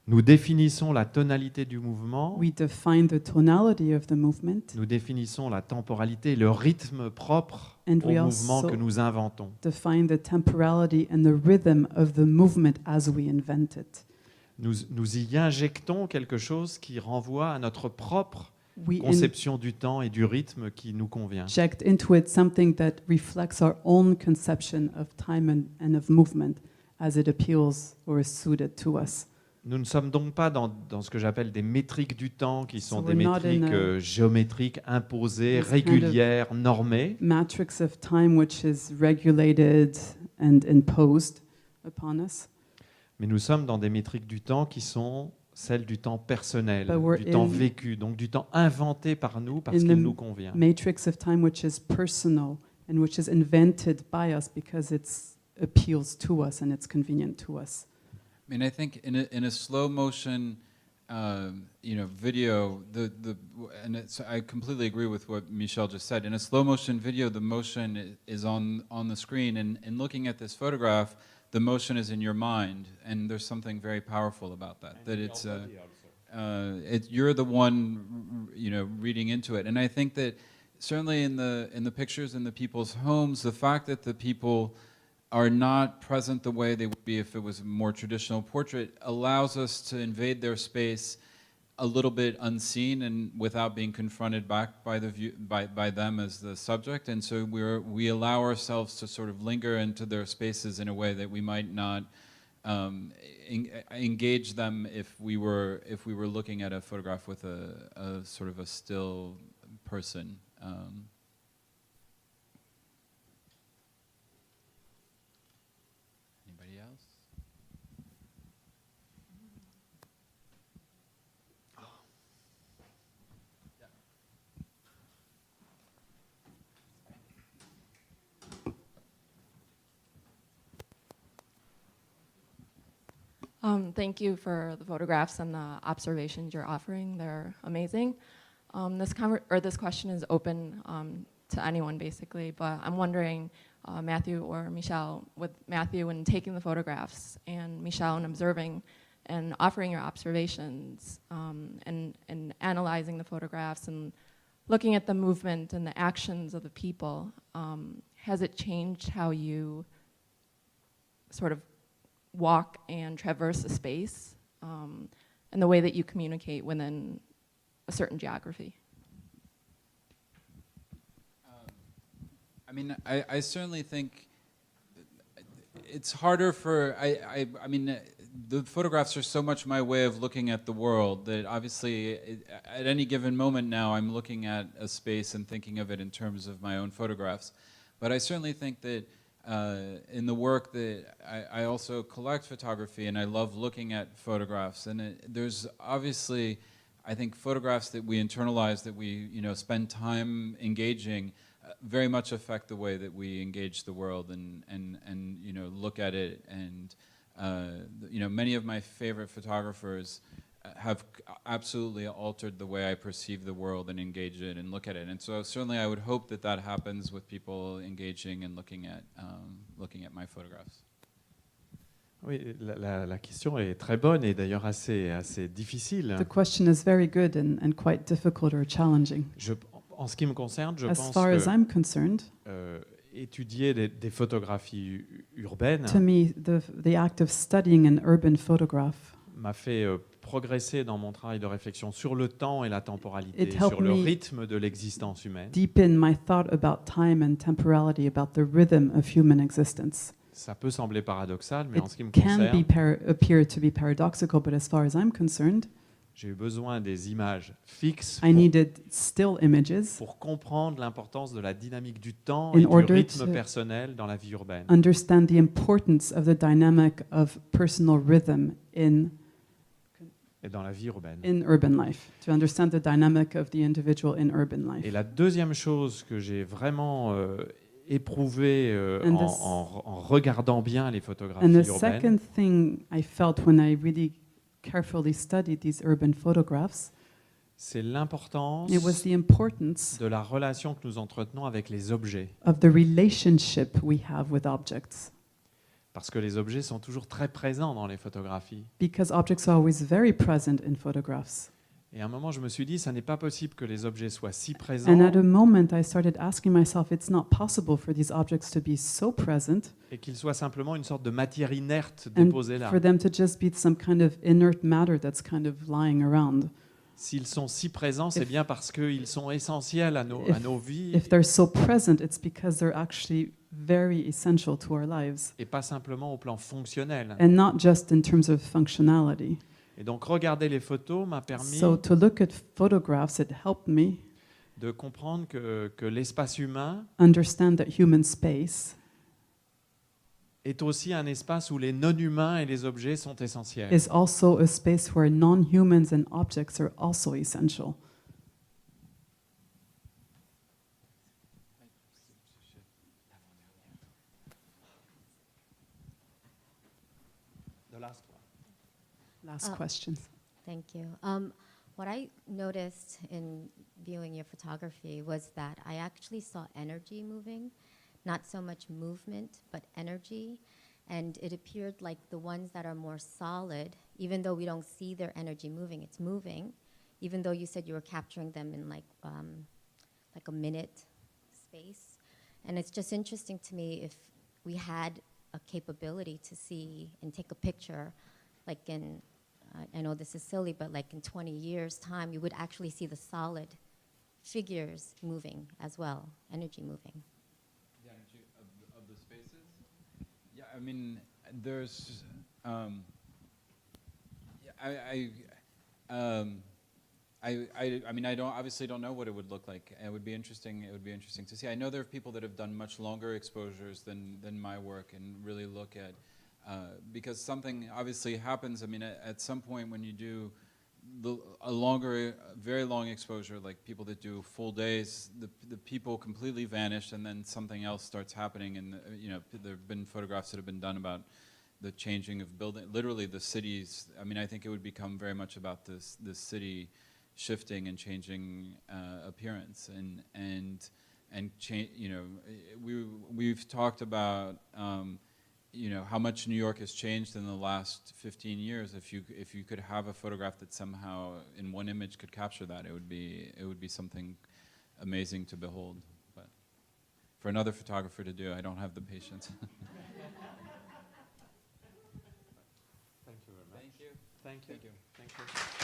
S1: nous définissons la tonalité du mouvement,
S4: we define the tonality of the movement,
S1: nous définissons la temporalité, le rythme propre
S4: And
S1: au
S4: we
S1: mouvement
S4: also
S1: que nous inventons.
S4: define the temporality and the rhythm of the movement as we invent it.
S1: Nous y injectons quelque chose qui renvoie à notre propre
S4: We
S1: conception du temps et du rythme qui nous convient.
S4: inject into it something that reflects our own conception of time and of movement as it appeals or is suited to us.
S1: Nous ne sommes donc pas dans ce que j'appelle des métriques du temps, qui sont
S4: So
S1: des
S4: we're not
S1: métriques
S4: in
S1: géométriques imposées,
S4: this kind of
S1: régulières, normées,
S4: Matrix of time which is regulated and imposed upon us.
S1: mais nous sommes dans des métriques du temps qui sont celles du temps personnel,
S4: But we're
S1: du temps
S4: in-
S1: vécu, donc du temps inventé par nous parce
S4: in
S1: qu'il
S4: the
S1: nous convient.
S4: Matrix of time which is personal and which is invented by us because it appeals to us and it's convenient to us.
S3: I mean, I think in a slow motion, video, I completely agree with what Michel just said. In a slow motion video, the motion is on the screen, and looking at this photograph, the motion is in your mind, and there's something very powerful about that. That it's you're the one, reading into it, and I think that certainly in the pictures in the people's homes, the fact that the people are not present the way they would be if it was a more traditional portrait allows us to invade their space a little bit unseen and without being confronted back by by them as the subject, and so we allow ourselves to sort of linger into their spaces in a way that we might not engage them if we were looking at a photograph with a sort of a still person. Anybody else?
S7: Thank you for the photographs and the observations you're offering. They're amazing. This question is open to anyone basically, but I'm wondering, Matthew or Michelle, with Matthew and taking the photographs, and Michelle and observing and offering your observations, and analyzing the photographs and looking at the movement and the actions of the people, has it changed how you sort of walk and traverse a space, and the way that you communicate within a certain geography?
S3: I mean, I certainly think it's harder for, I mean, the photographs are so much my way of looking at the world that obviously at any given moment now I'm looking at a space and thinking of it in terms of my own photographs. But I certainly think that in the work that I also collect photography, and I love looking at photographs, and there's obviously, I think, photographs that we internalize, that we spend time engaging, very much affect the way that we engage the world and look at it. And many of my favorite photographers have absolutely altered the way I perceive the world and engage it and look at it. And so certainly I would hope that that happens with people engaging and looking at my photographs.
S1: Oui, la question est très bonne et d'ailleurs assez difficile.
S4: The question is very good and quite difficult or challenging.
S1: En ce qui me concerne, je
S4: As
S1: pense
S4: far as
S1: que
S4: I'm concerned,
S1: étudier des photographies urbaines
S4: to me, the act of studying an urban photograph
S1: m'a fait progresser dans mon travail de réflexion sur le temps et la temporalité,
S4: It helped
S1: sur le
S4: me
S1: rythme de l'existence humaine.
S4: deepen my thought about time and temporality, about the rhythm of human existence.
S1: Ça peut sembler paradoxal, mais en ce qui me
S4: It can
S1: concerne,
S4: appear to be paradoxical, but as far as I'm concerned,
S1: j'ai eu besoin des images fixes
S4: I needed still images
S1: pour comprendre l'importance de la dynamique du temps
S4: In
S1: et du
S4: order
S1: rythme
S4: to
S1: personnel dans la vie urbaine.
S4: understand the importance of the dynamic of personal rhythm in
S1: Et dans la vie urbaine.
S4: urban life, to understand the dynamic of the individual in urban
S1: Et
S4: life.
S1: la deuxième chose que j'ai vraiment éprouvée
S4: And
S1: en regardant bien les photographies
S4: And the
S1: urbaines,
S4: second thing I felt when I really carefully studied these urban photographs,
S1: c'est l'importance
S4: it was the importance
S1: de la relation que nous entretenons avec les objets.
S4: of the relationship we have with objects.
S1: Parce que les objets sont toujours très présents dans les photographies.
S4: Because objects are always very present in photographs.
S1: Et à un moment, je me suis dit, ça n'est pas possible que les objets soient si présents
S4: And at a moment, I started asking myself, it's not possible for these objects to be so present
S1: et qu'ils soient simplement une sorte de matière inerte
S4: and
S1: déposée là.
S4: for them to just be some kind of inert matter that's kind of lying around.
S1: S'ils sont si présents, c'est
S4: If-
S1: bien parce qu'ils sont essentiels à nos vies
S4: If they're so present, it's because they're actually very essential to our lives,
S1: et pas simplement au plan fonctionnel.
S4: and not just in terms of functionality.
S1: Et donc, regarder les photos m'a permis
S4: So to look at photographs, it helped me
S1: de comprendre que l'espace humain
S4: understand that human space
S1: est aussi un espace où les non-humains et les objets sont essentiels.
S4: is also a space where non-humans and objects are also essential. Last
S8: Uh,
S4: question.
S8: Thank you. What I noticed in viewing your photography was that I actually saw energy moving, not so much movement, but energy. And it appeared like the ones that are more solid, even though we don't see their energy moving, it's moving, even though you said you were capturing them in like a minute space. And it's just interesting to me if we had a capability to see and take a picture, like in I know this is silly, but like in 20 years' time, you would actually see the solid figures moving as well, energy moving.
S3: The energy of the spaces? Yeah, I mean, there's, I mean, I obviously don't know what it would look like. It would be interesting to see. I know there are people that have done much longer exposures than my work and really look at, because something obviously happens. I mean, at some point when you do a longer, very long exposure, like people that do full days, the people completely vanish, and then something else starts happening. And there have been photographs that have been done about the changing of building, literally the cities. I mean, I think it would become very much about this city shifting and changing appearance, and you know, we've talked about you know, how much New York has changed in the last 15 years. If you could have a photograph that somehow in one image could capture that, it would be something amazing to behold. But for another photographer to do, I don't have the patience.
S1: Thank you very much.
S3: Thank you.
S1: Thank you.
S3: Thank you.
S1: Thank you.